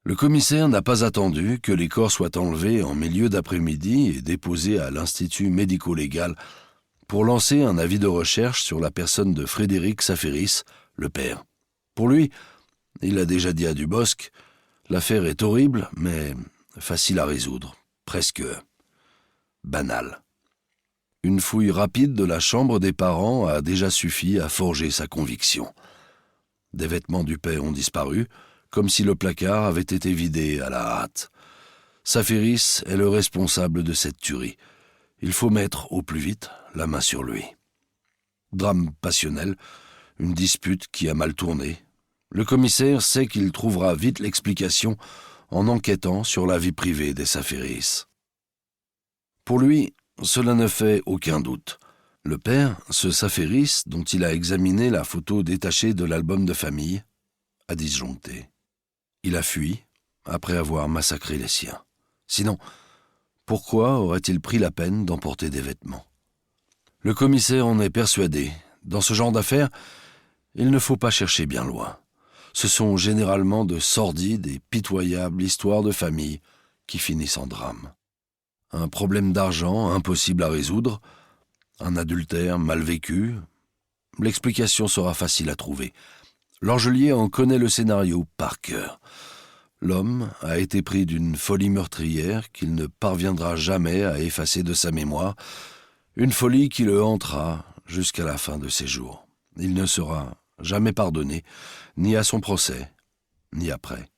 Le commissaire n'a pas attendu que les corps soient enlevés en milieu d'après-midi et déposés à l'Institut médico-légal pour lancer un avis de recherche sur la personne de Frédéric Saferis, le père. Pour lui, il a déjà dit à Dubosc, l'affaire est horrible, mais facile à résoudre, presque banale. Une fouille rapide de la chambre des parents a déjà suffi à forger sa conviction. Des vêtements du père ont disparu, comme si le placard avait été vidé à la hâte. Saferis est le responsable de cette tuerie. Il faut mettre, au plus vite, la main sur lui. Drame passionnel, une dispute qui a mal tourné. Le commissaire sait qu'il trouvera vite l'explication en enquêtant sur la vie privée des Saferis. Pour lui, cela ne fait aucun doute. Le père, ce Saferis dont il a examiné la photo détachée de l'album de famille, a disjoncté. Il a fui après avoir massacré les siens. Sinon, pourquoi aurait-il pris la peine d'emporter des vêtements? Le commissaire en est persuadé. Dans ce genre d'affaires, il ne faut pas chercher bien loin. Ce sont généralement de sordides et pitoyables histoires de famille qui finissent en drame. Un problème d'argent impossible à résoudre, un adultère mal vécu, l'explication sera facile à trouver. Langelier en connaît le scénario par cœur. L'homme a été pris d'une folie meurtrière qu'il ne parviendra jamais à effacer de sa mémoire, une folie qui le hantera jusqu'à la fin de ses jours. Il ne sera jamais pardonné, ni à son procès, ni après.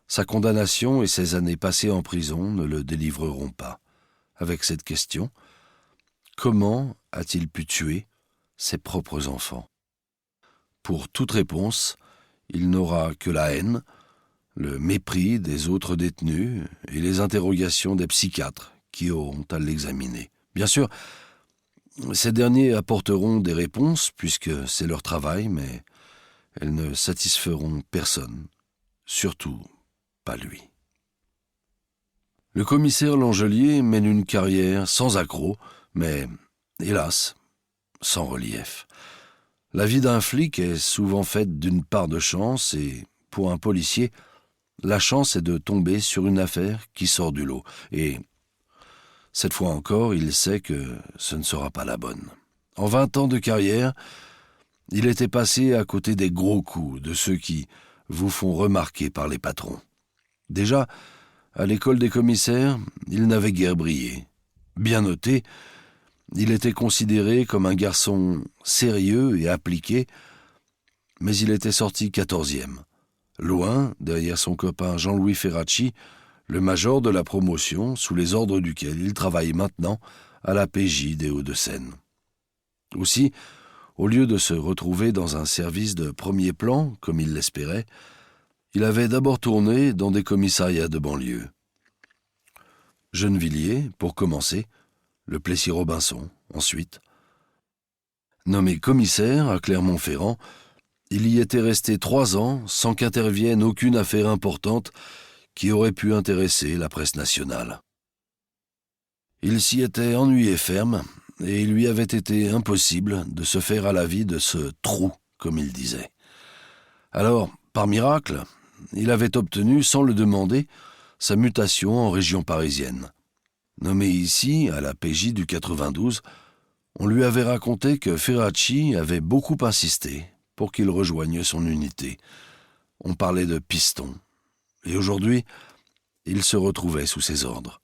Sa condamnation et ses années passées en prison ne le délivreront pas. Avec cette question, comment a-t-il pu tuer ses propres enfants? Pour toute réponse, il n'aura que la haine, le mépris des autres détenus et les interrogations des psychiatres qui auront à l'examiner. Bien sûr, ces derniers apporteront des réponses puisque c'est leur travail, mais elles ne satisferont personne, surtout pas lui. Le commissaire Langelier mène une carrière sans accroc, mais, hélas, sans relief. La vie d'un flic est souvent faite d'une part de chance et, pour un policier, la chance est de tomber sur une affaire qui sort du lot. Et, cette fois encore, il sait que ce ne sera pas la bonne. En 20 ans de carrière, il était passé à côté des gros coups de ceux qui vous font remarquer par les patrons. Déjà, à l'école des commissaires, il n'avait guère brillé. Bien noté, il était considéré comme un garçon sérieux et appliqué, mais il était sorti 14e. Loin, derrière son copain Jean-Louis Ferracci, le major de la promotion, sous les ordres duquel il travaille maintenant à la PJ des Hauts-de-Seine. Aussi, au lieu de se retrouver dans un service de premier plan, comme il l'espérait, il avait d'abord tourné dans des commissariats de banlieue. Gennevilliers, pour commencer, le Plessis-Robinson, ensuite. Nommé commissaire à Clermont-Ferrand, il y était resté 3 ans sans qu'intervienne aucune affaire importante qui aurait pu intéresser la presse nationale. Il s'y était ennuyé ferme et il lui avait été impossible de se faire à la vie de ce « trou », comme il disait. Alors, par miracle, il avait obtenu, sans le demander, sa mutation en région parisienne. Nommé ici, à la PJ du 92, on lui avait raconté que Ferracci avait beaucoup insisté pour qu'il rejoigne son unité. On parlait de piston. Et aujourd'hui, il se retrouvait sous ses ordres.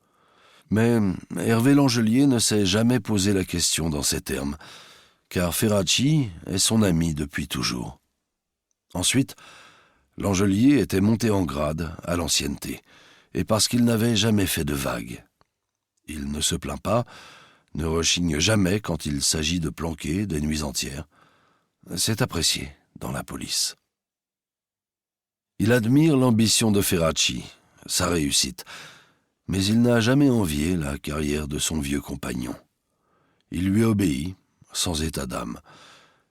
Mais Hervé Langelier ne s'est jamais posé la question dans ces termes, car Ferracci est son ami depuis toujours. Ensuite, Langelier était monté en grade à l'ancienneté, et parce qu'il n'avait jamais fait de vagues. Il ne se plaint pas, ne rechigne jamais quand il s'agit de planquer des nuits entières. C'est apprécié dans la police. Il admire l'ambition de Ferracci, sa réussite, Mais il n'a jamais envié la carrière de son vieux compagnon. Il lui obéit, sans état d'âme.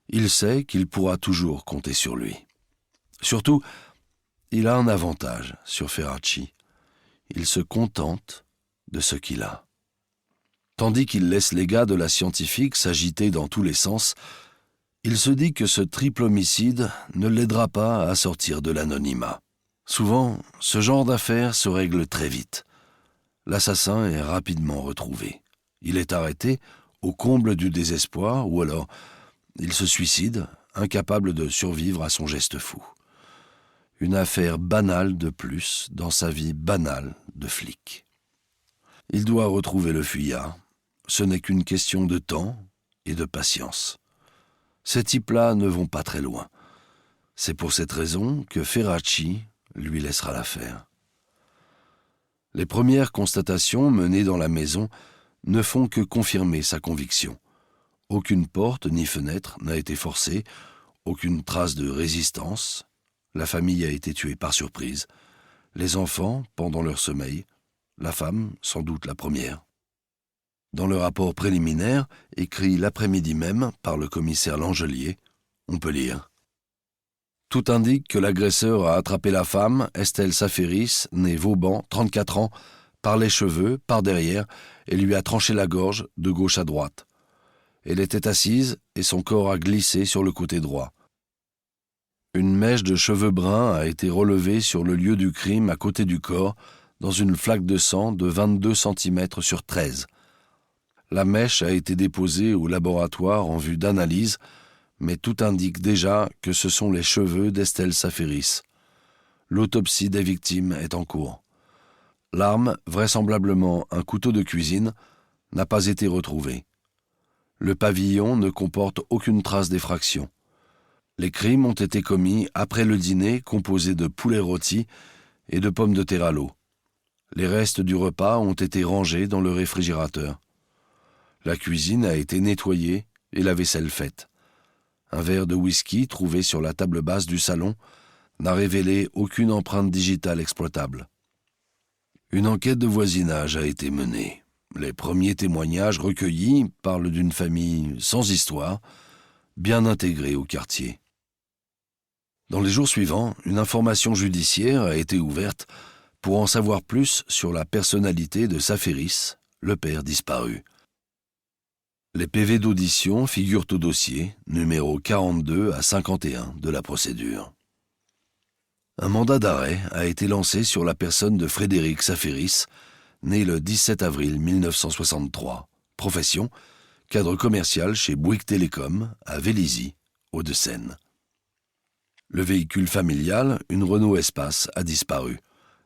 Il sait qu'il pourra toujours compter sur lui. Surtout, il a un avantage sur Ferracci. Il se contente de ce qu'il a. Tandis qu'il laisse les gars de la scientifique s'agiter dans tous les sens, il se dit que ce triple homicide ne l'aidera pas à sortir de l'anonymat. Souvent, ce genre d'affaires se règle très vite. L'assassin est rapidement retrouvé. Il est arrêté au comble du désespoir, ou alors il se suicide, incapable de survivre à son geste fou. Une affaire banale de plus dans sa vie banale de flic. Il doit retrouver le fuyard. Ce n'est qu'une question de temps et de patience. Ces types-là ne vont pas très loin. C'est pour cette raison que Ferracci lui laissera l'affaire. Les premières constatations menées dans la maison ne font que confirmer sa conviction. Aucune porte ni fenêtre n'a été forcée, aucune trace de résistance. La famille a été tuée par surprise. Les enfants, pendant leur sommeil. La femme, sans doute la première. Dans le rapport préliminaire, écrit l'après-midi même par le commissaire Langelier, on peut lire « Tout indique que l'agresseur a attrapé la femme, Estelle Saferis, née Vauban, 34 ans, par les cheveux, par derrière, et lui a tranché la gorge de gauche à droite. Elle était assise et son corps a glissé sur le côté droit. Une mèche de cheveux bruns a été relevée sur le lieu du crime à côté du corps, dans une flaque de sang de 22 cm sur 13. La mèche a été déposée au laboratoire en vue d'analyse, mais tout indique déjà que ce sont les cheveux d'Estelle Saferis. L'autopsie des victimes est en cours. L'arme, vraisemblablement un couteau de cuisine, n'a pas été retrouvée. Le pavillon ne comporte aucune trace d'effraction. Les crimes ont été commis après le dîner composé de poulet rôti et de pommes de terre à l'eau. Les restes du repas ont été rangés dans le réfrigérateur. La cuisine a été nettoyée et la vaisselle faite. Un verre de whisky trouvé sur la table basse du salon n'a révélé aucune empreinte digitale exploitable. Une enquête de voisinage a été menée. Les premiers témoignages recueillis parlent d'une famille sans histoire, bien intégrée au quartier. Dans les jours suivants, une information judiciaire a été ouverte pour en savoir plus sur la personnalité de Saferis, le père disparu. Les PV d'audition figurent au dossier, numéro 42 à 51 de la procédure. Un mandat d'arrêt a été lancé sur la personne de Frédéric Saferis, né le 17 avril 1963. Profession, cadre commercial chez Bouygues Télécom, à Vélizy, Hauts-de-Seine. Le véhicule familial, une Renault Espace, a disparu.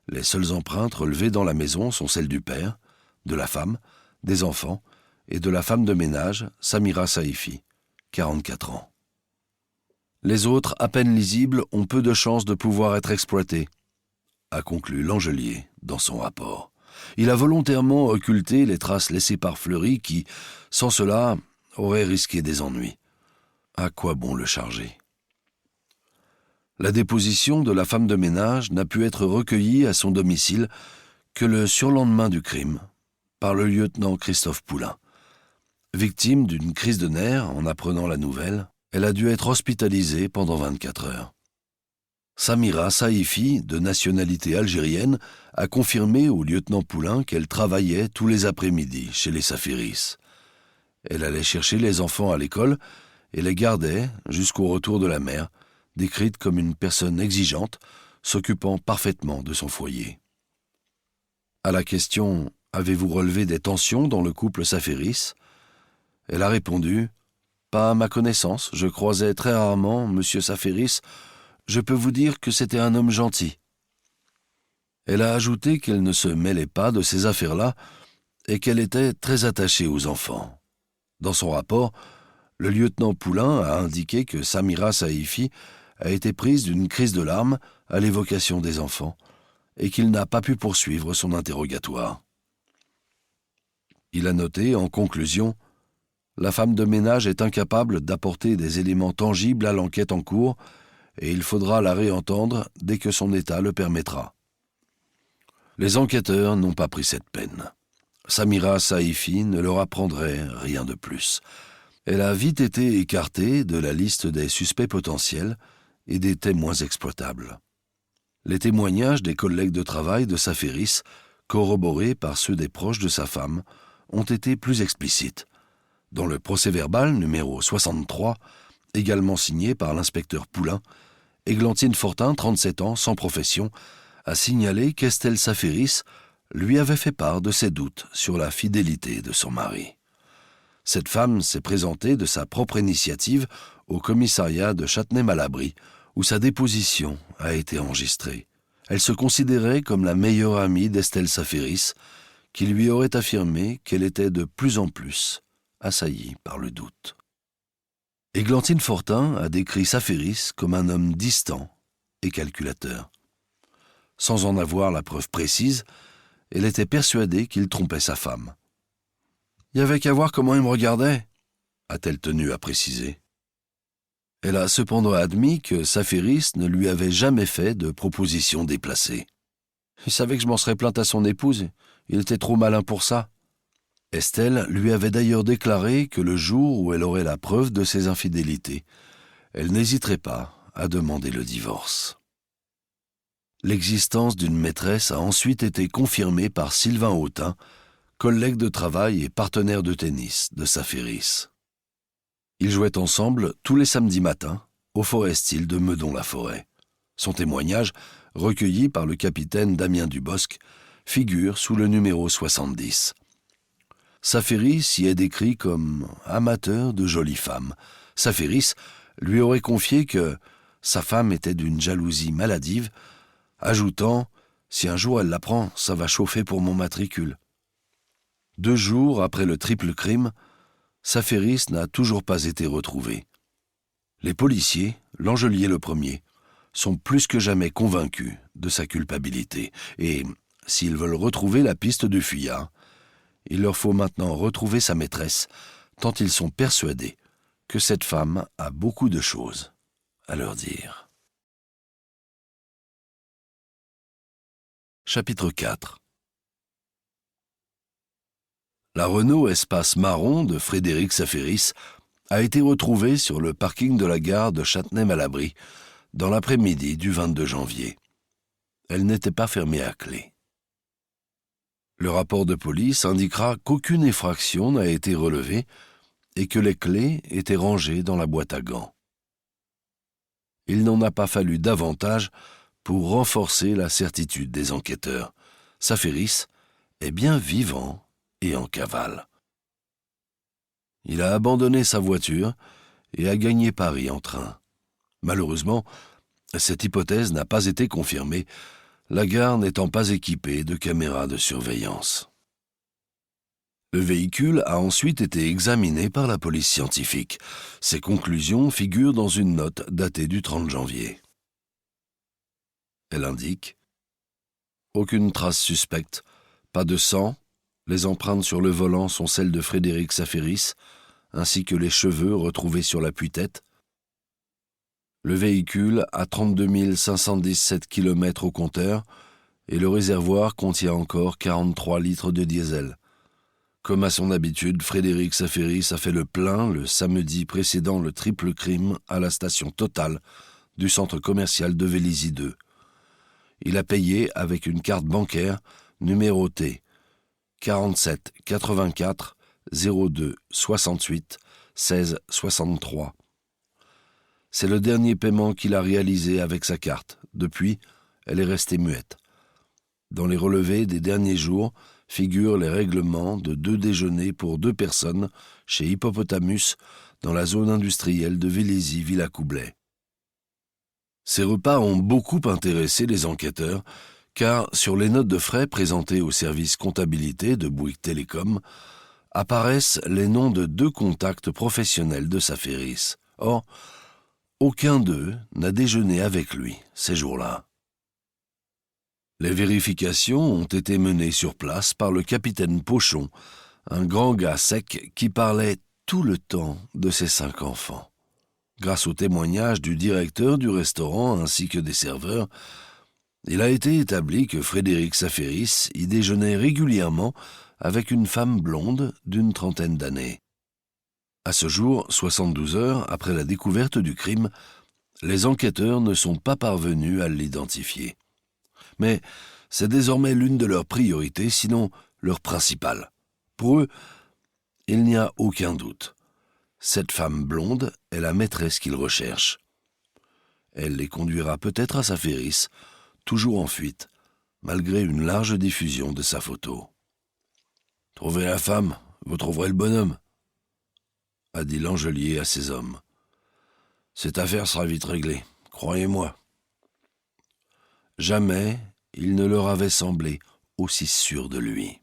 Les seules empreintes relevées dans la maison sont celles du père, de la femme, des enfants et de la femme de ménage, Samira Saifi, 44 ans. Les autres, à peine lisibles, ont peu de chances de pouvoir être exploités, a conclu Langelier dans son rapport. Il a volontairement occulté les traces laissées par Fleury qui, sans cela, auraient risqué des ennuis. À quoi bon le charger ? La déposition de la femme de ménage n'a pu être recueillie à son domicile que le surlendemain du crime, par le lieutenant Christophe Poulain. Victime d'une crise de nerfs en apprenant la nouvelle, elle a dû être hospitalisée pendant 24 heures. Samira Saifi, de nationalité algérienne, a confirmé au lieutenant Poulain qu'elle travaillait tous les après-midi chez les Saferis. Elle allait chercher les enfants à l'école et les gardait jusqu'au retour de la mère, décrite comme une personne exigeante, s'occupant parfaitement de son foyer. À la question « Avez-vous relevé des tensions dans le couple Saferis ?» Elle a répondu « Pas à ma connaissance, je croisais très rarement M. Saferis. Je peux vous dire que c'était un homme gentil. » Elle a ajouté qu'elle ne se mêlait pas de ces affaires-là et qu'elle était très attachée aux enfants. Dans son rapport, le lieutenant Poulain a indiqué que Samira Saifi a été prise d'une crise de larmes à l'évocation des enfants et qu'il n'a pas pu poursuivre son interrogatoire. Il a noté, en conclusion, « La femme de ménage est incapable d'apporter des éléments tangibles à l'enquête en cours et il faudra la réentendre dès que son état le permettra. » Les enquêteurs n'ont pas pris cette peine. Samira Saifi ne leur apprendrait rien de plus. Elle a vite été écartée de la liste des suspects potentiels et des témoins exploitables. Les témoignages des collègues de travail de Safiris, corroborés par ceux des proches de sa femme, ont été plus explicites. Dans le procès-verbal numéro 63, également signé par l'inspecteur Poulain, Églantine Fortin, 37 ans, sans profession, a signalé qu'Estelle Safiris lui avait fait part de ses doutes sur la fidélité de son mari. Cette femme s'est présentée de sa propre initiative au commissariat de Châtenay-Malabry, où sa déposition a été enregistrée. Elle se considérait comme la meilleure amie d'Estelle Safiris, qui lui aurait affirmé qu'elle était de plus en plus assaillie par le doute. Églantine Fortin a décrit Safiris comme un homme distant et calculateur. Sans en avoir la preuve précise, elle était persuadée qu'il trompait sa femme. « Il y avait qu'à voir comment il me regardait », a-t-elle tenu à préciser. Elle a cependant admis que Safiris ne lui avait jamais fait de proposition déplacée. « Il savait que je m'en serais plainte à son épouse, il était trop malin pour ça. » Estelle lui avait d'ailleurs déclaré que le jour où elle aurait la preuve de ses infidélités, elle n'hésiterait pas à demander le divorce. L'existence d'une maîtresse a ensuite été confirmée par Sylvain Autin, collègue de travail et partenaire de tennis de Safiris. Ils jouaient ensemble tous les samedis matins au Forest-Hill de Meudon-la-Forêt. Son témoignage, recueilli par le capitaine Damien Dubosc, figure sous le numéro 70. Safiris y est décrit comme amateur de jolies femmes. Safiris lui aurait confié que sa femme était d'une jalousie maladive, ajoutant « Si un jour elle l'apprend, ça va chauffer pour mon matricule ». 2 jours après le triple crime, Safiris n'a toujours pas été retrouvé. Les policiers, Langelier le premier, sont plus que jamais convaincus de sa culpabilité. Et s'ils veulent retrouver la piste du fuyard, il leur faut maintenant retrouver sa maîtresse, tant ils sont persuadés que cette femme a beaucoup de choses à leur dire. Chapitre 4. La Renault Espace marron de Frédéric Safiris a été retrouvée sur le parking de la gare de Châtenay-Malabry dans l'après-midi du 22 janvier. Elle n'était pas fermée à clé. Le rapport de police indiquera qu'aucune effraction n'a été relevée et que les clés étaient rangées dans la boîte à gants. Il n'en a pas fallu davantage pour renforcer la certitude des enquêteurs. Safiris est bien vivant et en cavale. Il a abandonné sa voiture et a gagné Paris en train. Malheureusement, cette hypothèse n'a pas été confirmée, la gare n'étant pas équipée de caméras de surveillance. Le véhicule a ensuite été examiné par la police scientifique. Ses conclusions figurent dans une note datée du 30 janvier. Elle indique « Aucune trace suspecte, pas de sang, les empreintes sur le volant sont celles de Frédéric Safiris, ainsi que les cheveux retrouvés sur l'appui-tête. Le véhicule a 32 517 km au compteur et le réservoir contient encore 43 litres de diesel. Comme à son habitude, Frédéric Safiris a fait le plein le samedi précédant le triple crime à la station Total du centre commercial de Vélizy 2. Il a payé avec une carte bancaire numérotée 47 84 02 68 16 63. C'est le dernier paiement qu'il a réalisé avec sa carte. Depuis, elle est restée muette. Dans les relevés des derniers jours figurent les règlements de 2 déjeuners pour 2 personnes chez Hippopotamus dans la zone industrielle de Vélizy-Villacoublay. Ces repas ont beaucoup intéressé les enquêteurs, car sur les notes de frais présentées au service comptabilité de Bouygues Télécom apparaissent les noms de 2 contacts professionnels de Safiris. Or, aucun d'eux n'a déjeuné avec lui ces jours-là. Les vérifications ont été menées sur place par le capitaine Pochon, un grand gars sec qui parlait tout le temps de ses 5 enfants. Grâce au témoignage du directeur du restaurant ainsi que des serveurs, Il a été établi que Frédéric Saferis y déjeunait régulièrement avec une femme blonde d'une trentaine d'années. À ce jour, 72 heures après la découverte du crime, les enquêteurs ne sont pas parvenus à l'identifier. Mais c'est désormais l'une de leurs priorités, sinon leur principale. Pour eux, il n'y a aucun doute. Cette femme blonde est la maîtresse qu'ils recherchent. Elle les conduira peut-être à Saferis, toujours en fuite, malgré une large diffusion de sa photo. « Trouvez la femme, vous trouverez le bonhomme », a dit Langelier à ses hommes. « Cette affaire sera vite réglée, croyez-moi. » Jamais il ne leur avait semblé aussi sûr de lui.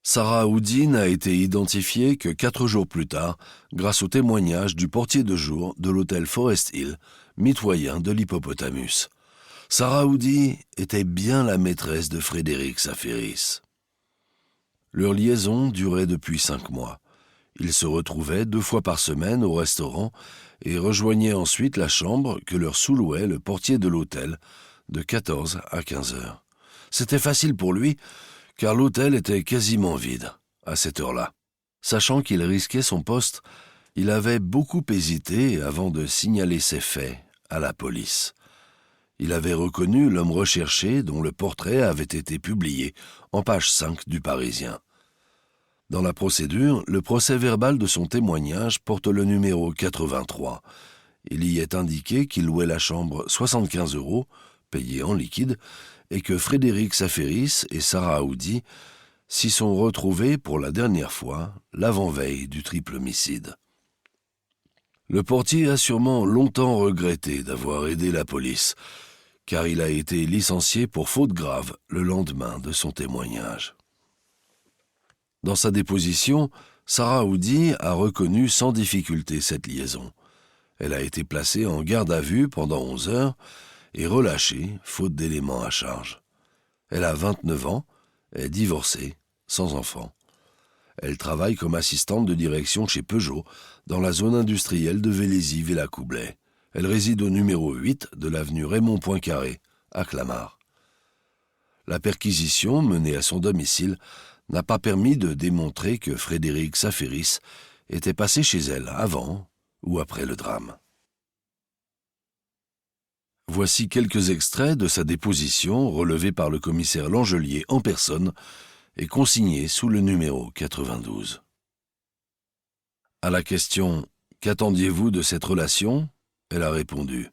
Sarah Houdin n'a été identifiée que 4 jours plus tard grâce au témoignage du portier de jour de l'hôtel Forest Hill, mitoyen de l'Hippopotamus. Sarah Houdin était bien la maîtresse de Frédéric Saferis. Leur liaison durait depuis 5 mois. Ils se retrouvaient 2 fois par semaine au restaurant et rejoignaient ensuite la chambre que leur sous-louait le portier de l'hôtel de 14 à 15 heures. C'était facile pour lui, car l'hôtel était quasiment vide à cette heure-là. Sachant qu'il risquait son poste, il avait beaucoup hésité avant de signaler ses faits à la police. Il avait reconnu l'homme recherché dont le portrait avait été publié en page 5 du Parisien. Dans la procédure, le procès-verbal de son témoignage porte le numéro 83. Il y est indiqué qu'il louait la chambre 75 €, payés en liquide, et que Frédéric Saferis et Sarah Houdin s'y sont retrouvés pour la dernière fois l'avant-veille du triple homicide. Le portier a sûrement longtemps regretté d'avoir aidé la police, car il a été licencié pour faute grave le lendemain de son témoignage. Dans sa déposition, Sarah Houdin a reconnu sans difficulté cette liaison. Elle a été placée en garde à vue pendant 11 heures et relâchée, faute d'éléments à charge. Elle a 29 ans, est divorcée, sans enfant. Elle travaille comme assistante de direction chez Peugeot, dans la zone industrielle de Vélizy-Villacoublay. Elle réside au numéro 8 de l'avenue Raymond Poincaré, à Clamart. La perquisition menée à son domicile n'a pas permis de démontrer que Frédéric Saferis était passé chez elle avant ou après le drame. Voici quelques extraits de sa déposition relevée par le commissaire Langelier en personne et consignée sous le numéro 92. À la question « Qu'attendiez-vous de cette relation ?» elle a répondu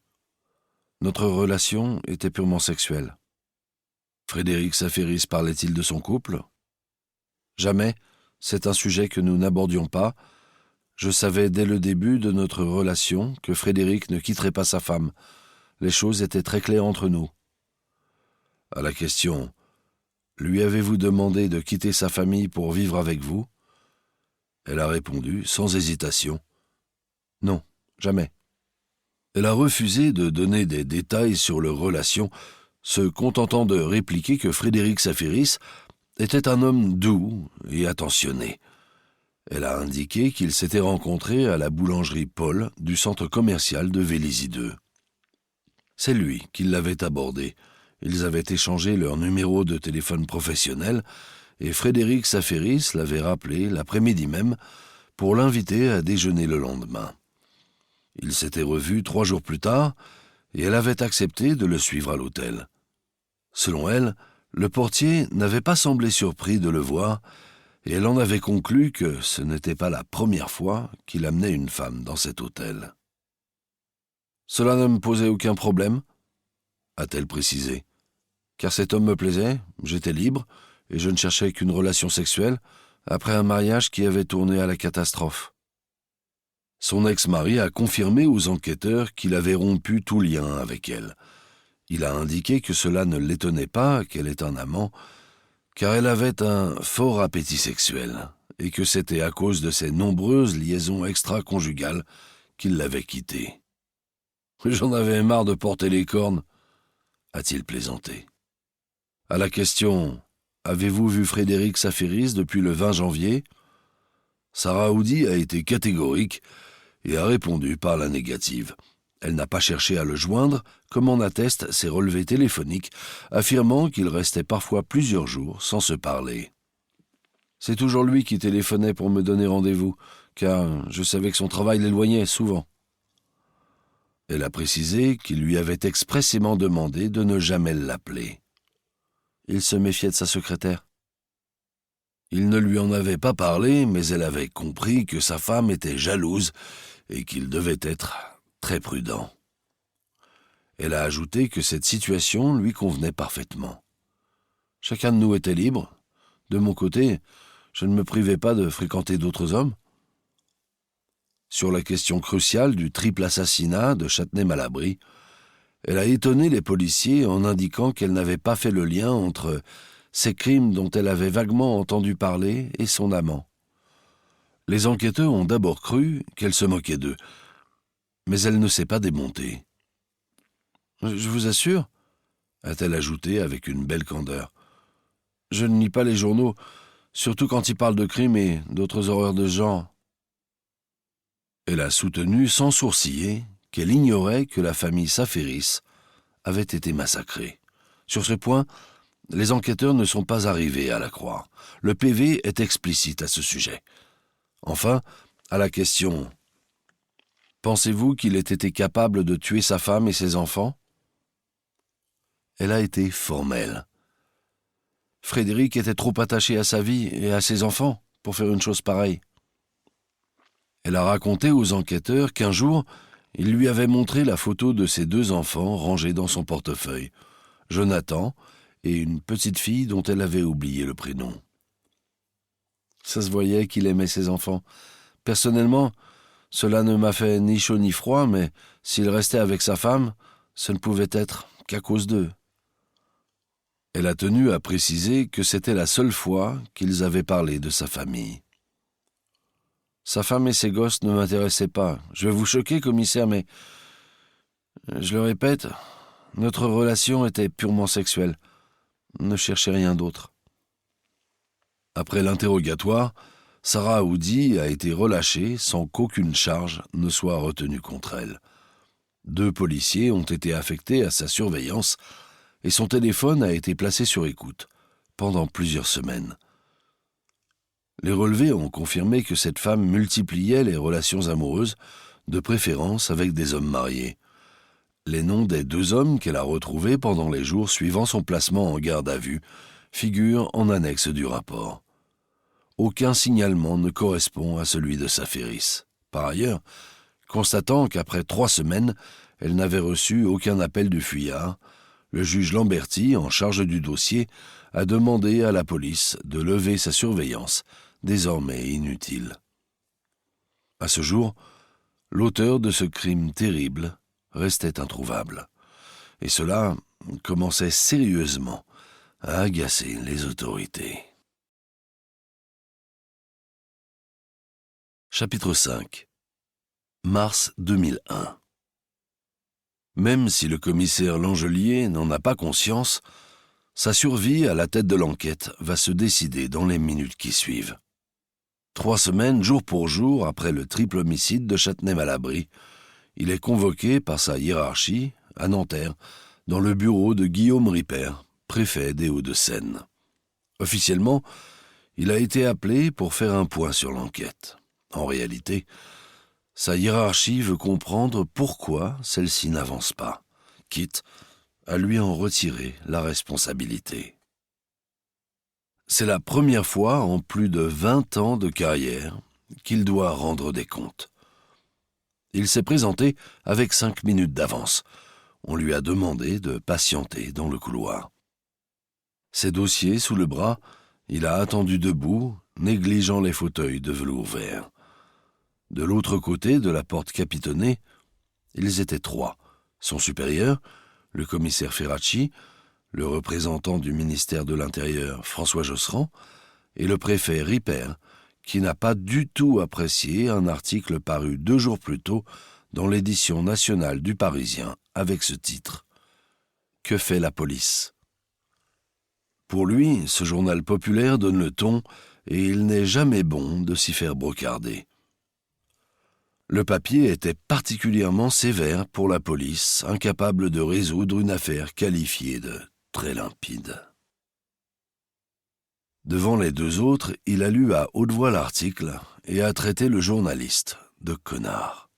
« Notre relation était purement sexuelle. » Frédéric Saferis parlait-il de son couple ? Jamais, c'est un sujet que nous n'abordions pas. Je savais dès le début de notre relation que Frédéric ne quitterait pas sa femme. Les choses étaient très claires entre nous. À la question « Lui avez-vous demandé de quitter sa famille pour vivre avec vous ?» elle a répondu, sans hésitation « Non, jamais. » Elle a refusé de donner des détails sur leur relation, se contentant de répliquer que Frédéric Saferis était un homme doux et attentionné. Elle a indiqué qu'ils s'étaient rencontrés à la boulangerie Paul du centre commercial de Vélizy 2. C'est lui qui l'avait abordé. Ils avaient échangé leur numéro de téléphone professionnel et Frédéric Saferis l'avait rappelé l'après-midi même pour l'inviter à déjeuner le lendemain. Ils s'étaient revus 3 jours plus tard et elle avait accepté de le suivre à l'hôtel. Selon elle, le portier n'avait pas semblé surpris de le voir et elle en avait conclu que ce n'était pas la première fois qu'il amenait une femme dans cet hôtel. « Cela ne me posait aucun problème ?» a-t-elle précisé. « Car cet homme me plaisait, j'étais libre, et je ne cherchais qu'une relation sexuelle, après un mariage qui avait tourné à la catastrophe. » Son ex-mari a confirmé aux enquêteurs qu'il avait rompu tout lien avec elle. Il a indiqué que cela ne l'étonnait pas qu'elle ait un amant, car elle avait un fort appétit sexuel, et que c'était à cause de ses nombreuses liaisons extra-conjugales qu'il l'avait quittée. « J'en avais marre de porter les cornes », a-t-il plaisanté. À la question « Avez-vous vu Frédéric Saferis depuis le 20 janvier ?» Sarah Houdin a été catégorique et a répondu par la négative. Elle n'a pas cherché à le joindre, comme en attestent ses relevés téléphoniques, affirmant qu'il restait parfois plusieurs jours sans se parler. C'est toujours lui qui téléphonait pour me donner rendez-vous, car je savais que son travail l'éloignait souvent. Elle a précisé qu'il lui avait expressément demandé de ne jamais l'appeler. Il se méfiait de sa secrétaire. Il ne lui en avait pas parlé, mais elle avait compris que sa femme était jalouse et qu'il devait être très prudent. Elle a ajouté que cette situation lui convenait parfaitement. Chacun de nous était libre. De mon côté, je ne me privais pas de fréquenter d'autres hommes. Sur la question cruciale du triple assassinat de Châtenay-Malabry, elle a étonné les policiers en indiquant qu'elle n'avait pas fait le lien entre ces crimes dont elle avait vaguement entendu parler et son amant. Les enquêteurs ont d'abord cru qu'elle se moquait d'eux, mais elle ne s'est pas démontée. « Je vous assure, » a-t-elle ajouté avec une belle candeur, « je ne lis pas les journaux, surtout quand ils parlent de crimes et d'autres horreurs de ce genre. » Elle a soutenu sans sourciller qu'elle ignorait que la famille Saferis avait été massacrée. Sur ce point, les enquêteurs ne sont pas arrivés à la croire. Le PV est explicite à ce sujet. Enfin, à la question « Pensez-vous qu'il ait été capable de tuer sa femme et ses enfants ?» Elle a été formelle. Frédéric était trop attaché à sa vie et à ses enfants pour faire une chose pareille. Elle a raconté aux enquêteurs qu'un jour, il lui avait montré la photo de ses 2 enfants rangés dans son portefeuille, Jonathan et une petite fille dont elle avait oublié le prénom. Ça se voyait qu'il aimait ses enfants. Personnellement, cela ne m'a fait ni chaud ni froid, mais s'il restait avec sa femme, ce ne pouvait être qu'à cause d'eux. Elle a tenu à préciser que c'était la seule fois qu'ils avaient parlé de sa famille. Sa femme et ses gosses ne m'intéressaient pas. Je vais vous choquer, commissaire, mais je le répète, notre relation était purement sexuelle. Ne cherchez rien d'autre. Après l'interrogatoire, Sarah Aoudi a été relâchée sans qu'aucune charge ne soit retenue contre elle. 2 policiers ont été affectés à sa surveillance et son téléphone a été placé sur écoute pendant plusieurs semaines. Les relevés ont confirmé que cette femme multipliait les relations amoureuses, de préférence avec des hommes mariés. Les noms des 2 hommes qu'elle a retrouvés pendant les jours suivant son placement en garde à vue figurent en annexe du rapport. Aucun signalement ne correspond à celui de Saferis. Par ailleurs, constatant qu'après 3 semaines, elle n'avait reçu aucun appel du fuyard, le juge Lamberti, en charge du dossier, a demandé à la police de lever sa surveillance, désormais inutile. À ce jour, l'auteur de ce crime terrible restait introuvable. Et cela commençait sérieusement à agacer les autorités. Chapitre 5. Mars 2001. Même si le commissaire Langelier n'en a pas conscience, sa survie à la tête de l'enquête va se décider dans les minutes qui suivent. 3 semaines, jour pour jour, après le triple homicide de Châtenay-Malabry, il est convoqué par sa hiérarchie, à Nanterre, dans le bureau de Guillaume Ripper, préfet des Hauts-de-Seine. Officiellement, il a été appelé pour faire un point sur l'enquête. En réalité, sa hiérarchie veut comprendre pourquoi celle-ci n'avance pas, quitte à lui en retirer la responsabilité. C'est la première fois en plus de 20 ans de carrière qu'il doit rendre des comptes. Il s'est présenté avec 5 minutes d'avance. On lui a demandé de patienter dans le couloir. Ses dossiers sous le bras, il a attendu debout, négligeant les fauteuils de velours vert. De l'autre côté de la porte capitonnée, ils étaient 3. Son supérieur, le commissaire Ferracci, le représentant du ministère de l'Intérieur, François Josserand, et le préfet Ripper, qui n'a pas du tout apprécié un article paru 2 jours plus tôt dans l'édition nationale du Parisien avec ce titre « Que fait la police ?» Pour lui, ce journal populaire donne le ton et il n'est jamais bon de s'y faire brocarder. Le papier était particulièrement sévère pour la police, incapable de résoudre une affaire qualifiée de très limpide. Devant les deux autres, il a lu à haute voix l'article et a traité le journaliste de connard.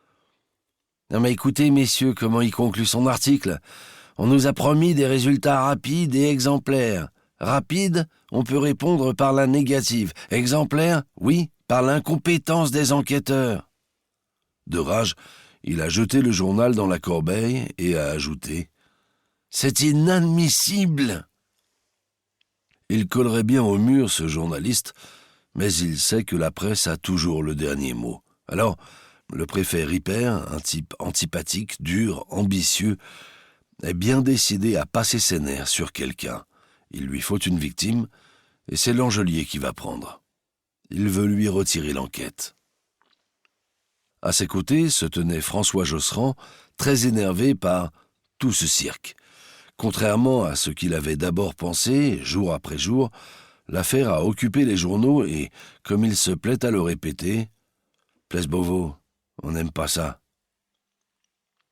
« Non mais écoutez, messieurs, comment il conclut son article. On nous a promis des résultats rapides et exemplaires. Rapide, on peut répondre par la négative. Exemplaire, oui, par l'incompétence des enquêteurs. » De rage, il a jeté le journal dans la corbeille et a ajouté « C'est inadmissible !» Il collerait bien au mur, ce journaliste, mais il sait que la presse a toujours le dernier mot. Alors, le préfet Ripper, un type antipathique, dur, ambitieux, est bien décidé à passer ses nerfs sur quelqu'un. Il lui faut une victime, et c'est Langelier qui va prendre. Il veut lui retirer l'enquête. À ses côtés se tenait François Josserand, très énervé par tout ce cirque. Contrairement à ce qu'il avait d'abord pensé, jour après jour, l'affaire a occupé les journaux et, comme il se plaît à le répéter, « Place Beauvau, on n'aime pas ça ».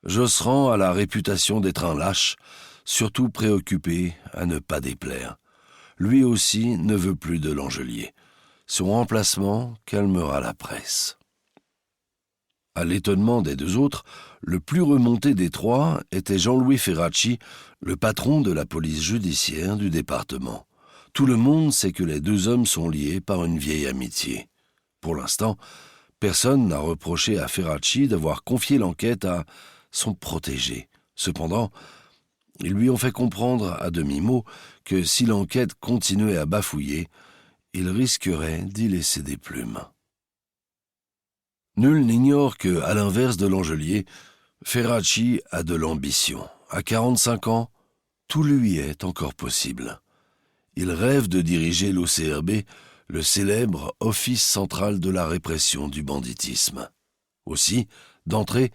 Josserand a la réputation d'être un lâche, surtout préoccupé à ne pas déplaire. Lui aussi ne veut plus de Langelier. Son remplacement calmera la presse. À l'étonnement des deux autres, le plus remonté des trois était Jean-Louis Ferracci, le patron de la police judiciaire du département. Tout le monde sait que les deux hommes sont liés par une vieille amitié. Pour l'instant, personne n'a reproché à Ferracci d'avoir confié l'enquête à son protégé. Cependant, ils lui ont fait comprendre à demi-mot que si l'enquête continuait à bafouiller, il risquerait d'y laisser des plumes. Nul n'ignore que, à l'inverse de Langelier, Ferracci a de l'ambition. À 45 ans, tout lui est encore possible. Il rêve de diriger l'OCRB, le célèbre Office central de la répression du banditisme. Aussi, d'entrée,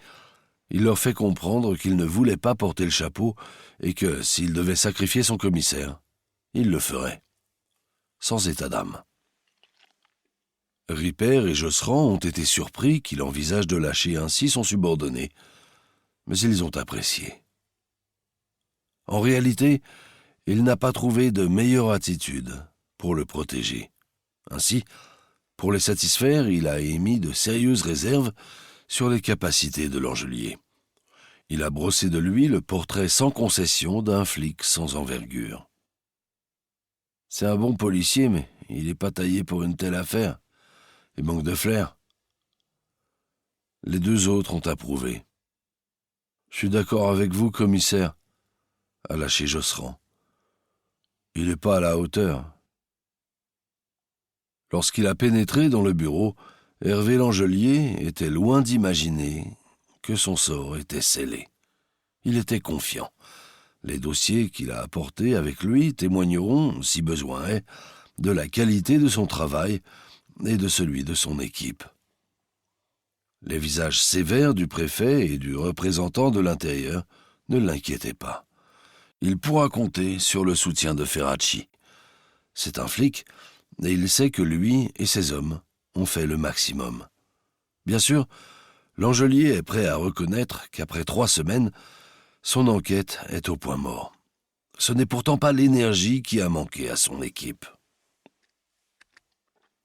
il leur fait comprendre qu'il ne voulait pas porter le chapeau et que, s'il devait sacrifier son commissaire, il le ferait. Sans état d'âme. Ripper et Josserand ont été surpris qu'il envisage de lâcher ainsi son subordonné, mais ils ont apprécié. En réalité, il n'a pas trouvé de meilleure attitude pour le protéger. Ainsi, pour les satisfaire, il a émis de sérieuses réserves sur les capacités de Langelier. Il a brossé de lui le portrait sans concession d'un flic sans envergure. C'est un bon policier, mais il n'est pas taillé pour une telle affaire. Il manque de flair. Les deux autres ont approuvé. « Je suis d'accord avec vous, commissaire », a lâché Josserand. « Il n'est pas à la hauteur. » Lorsqu'il a pénétré dans le bureau, Hervé Langelier était loin d'imaginer que son sort était scellé. Il était confiant. Les dossiers qu'il a apportés avec lui témoigneront, si besoin est, de la qualité de son travail et de celui de son équipe. Les visages sévères du préfet et du représentant de l'Intérieur ne l'inquiétaient pas. Il pourra compter sur le soutien de Ferracci. C'est un flic, et il sait que lui et ses hommes ont fait le maximum. Bien sûr, Langelier est prêt à reconnaître qu'après 3 semaines, son enquête est au point mort. Ce n'est pourtant pas l'énergie qui a manqué à son équipe.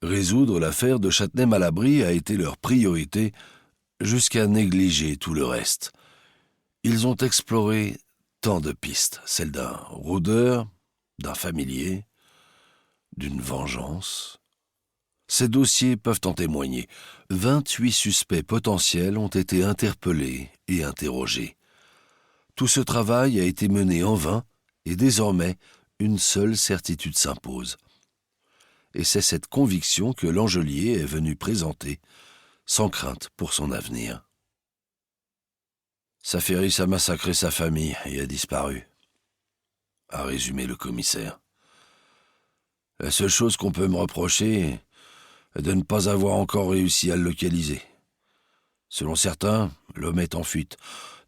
Résoudre l'affaire de Châtenay-Malabry a été leur priorité jusqu'à négliger tout le reste. Ils ont exploré tant de pistes, celle d'un rôdeur, d'un familier, d'une vengeance. Ces dossiers peuvent en témoigner. 28 suspects potentiels ont été interpellés et interrogés. Tout ce travail a été mené en vain et désormais, une seule certitude s'impose. Et c'est cette conviction que Langelier est venu présenter, sans crainte pour son avenir. Saferis a massacré sa famille et a disparu, a résumé le commissaire. La seule chose qu'on peut me reprocher est de ne pas avoir encore réussi à le localiser. Selon certains, l'homme est en fuite.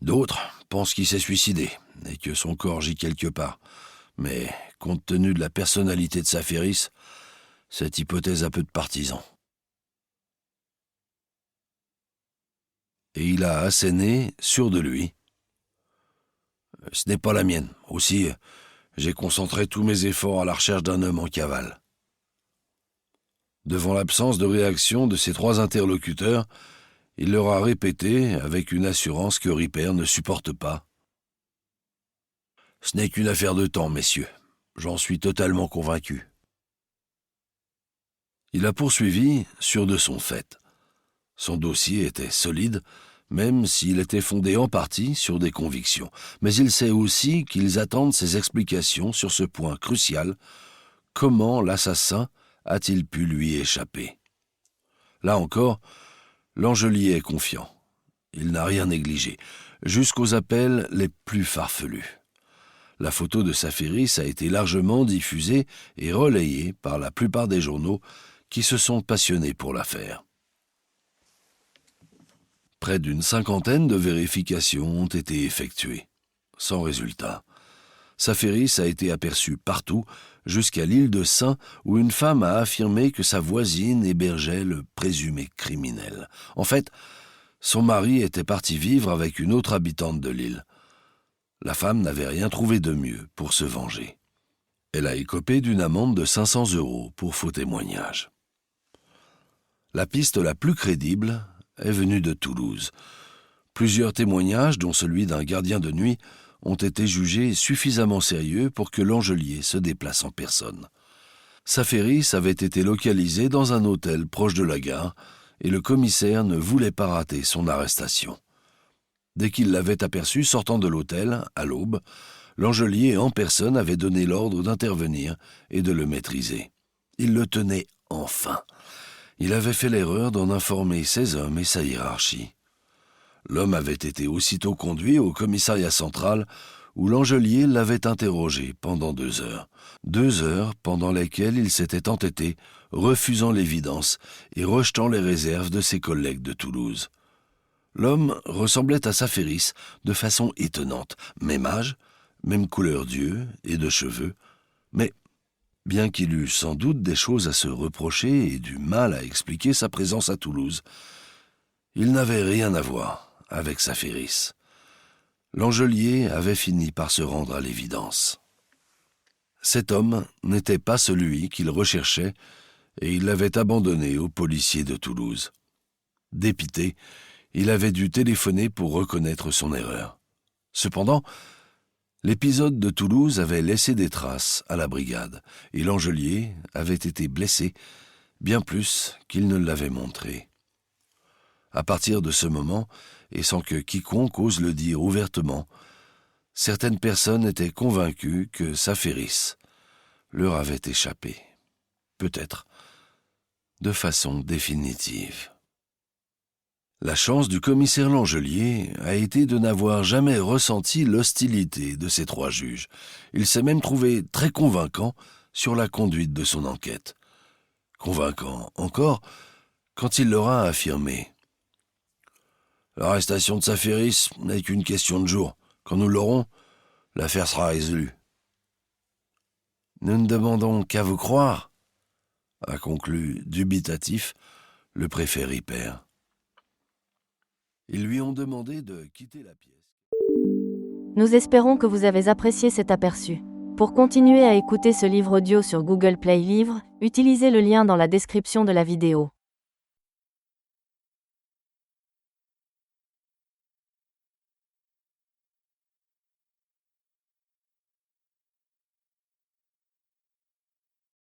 D'autres pensent qu'il s'est suicidé et que son corps gît quelque part. Mais, compte tenu de la personnalité de Saferis, cette hypothèse a peu de partisans. et il a asséné, sûr de lui. « Ce n'est pas la mienne. Aussi, j'ai concentré tous mes efforts à la recherche d'un homme en cavale. » Devant l'absence de réaction de ses trois interlocuteurs, il leur a répété, avec une assurance que Ripper ne supporte pas. « Ce n'est qu'une affaire de temps, messieurs. J'en suis totalement convaincu. » Il a poursuivi, sûr de son fait. Son dossier était solide, même s'il était fondé en partie sur des convictions. Mais il sait aussi qu'ils attendent ses explications sur ce point crucial. Comment l'assassin a-t-il pu lui échapper? Là encore, Langelier est confiant. Il n'a rien négligé, jusqu'aux appels les plus farfelus. La photo de Safiris a été largement diffusée et relayée par la plupart des journaux qui se sont passionnés pour l'affaire. Près d'une cinquantaine de vérifications ont été effectuées, sans résultat. Safiris a été aperçu partout, jusqu'à l'île de Sein, où une femme a affirmé que sa voisine hébergeait le présumé criminel. En fait, son mari était parti vivre avec une autre habitante de l'île. La femme n'avait rien trouvé de mieux pour se venger. Elle a écopé d'une amende de 500 € pour faux témoignage. La piste la plus crédible est venue de Toulouse. Plusieurs témoignages, dont celui d'un gardien de nuit, ont été jugés suffisamment sérieux pour que Langelier se déplace en personne. Safiris avait été localisé dans un hôtel proche de la gare et le commissaire ne voulait pas rater son arrestation. Dès qu'il l'avait aperçu sortant de l'hôtel, à l'aube, Langelier en personne avait donné l'ordre d'intervenir et de le maîtriser. Il le tenait enfin. Il avait fait l'erreur d'en informer ses hommes et sa hiérarchie. L'homme avait été aussitôt conduit au commissariat central où Langelier l'avait interrogé pendant 2 heures. 2 heures pendant lesquelles il s'était entêté, refusant l'évidence et rejetant les réserves de ses collègues de Toulouse. L'homme ressemblait à Safiris de façon étonnante, même âge, même couleur d'yeux et de cheveux, mais bien qu'il eût sans doute des choses à se reprocher et du mal à expliquer sa présence à Toulouse, il n'avait rien à voir avec Safiris. Langelier avait fini par se rendre à l'évidence. Cet homme n'était pas celui qu'il recherchait et il l'avait abandonné aux policiers de Toulouse. Dépité, il avait dû téléphoner pour reconnaître son erreur. Cependant, l'épisode de Toulouse avait laissé des traces à la brigade et Langelier avait été blessé bien plus qu'il ne l'avait montré. À partir de ce moment, et sans que quiconque ose le dire ouvertement, certaines personnes étaient convaincues que Safiris leur avait échappé, peut-être de façon définitive. La chance du commissaire Langelier a été de n'avoir jamais ressenti l'hostilité de ces 3 juges. Il s'est même trouvé très convaincant sur la conduite de son enquête. Convaincant encore quand il leur a affirmé: l'arrestation de Safiris n'est qu'une question de jours. Quand nous l'aurons, l'affaire sera résolue. Nous ne demandons qu'à vous croire, a conclu dubitatif le préfet Ripper. Ils lui ont demandé de quitter la pièce. Nous espérons que vous avez apprécié cet aperçu. Pour continuer à écouter ce livre audio sur Google Play Livres, utilisez le lien dans la description de la vidéo.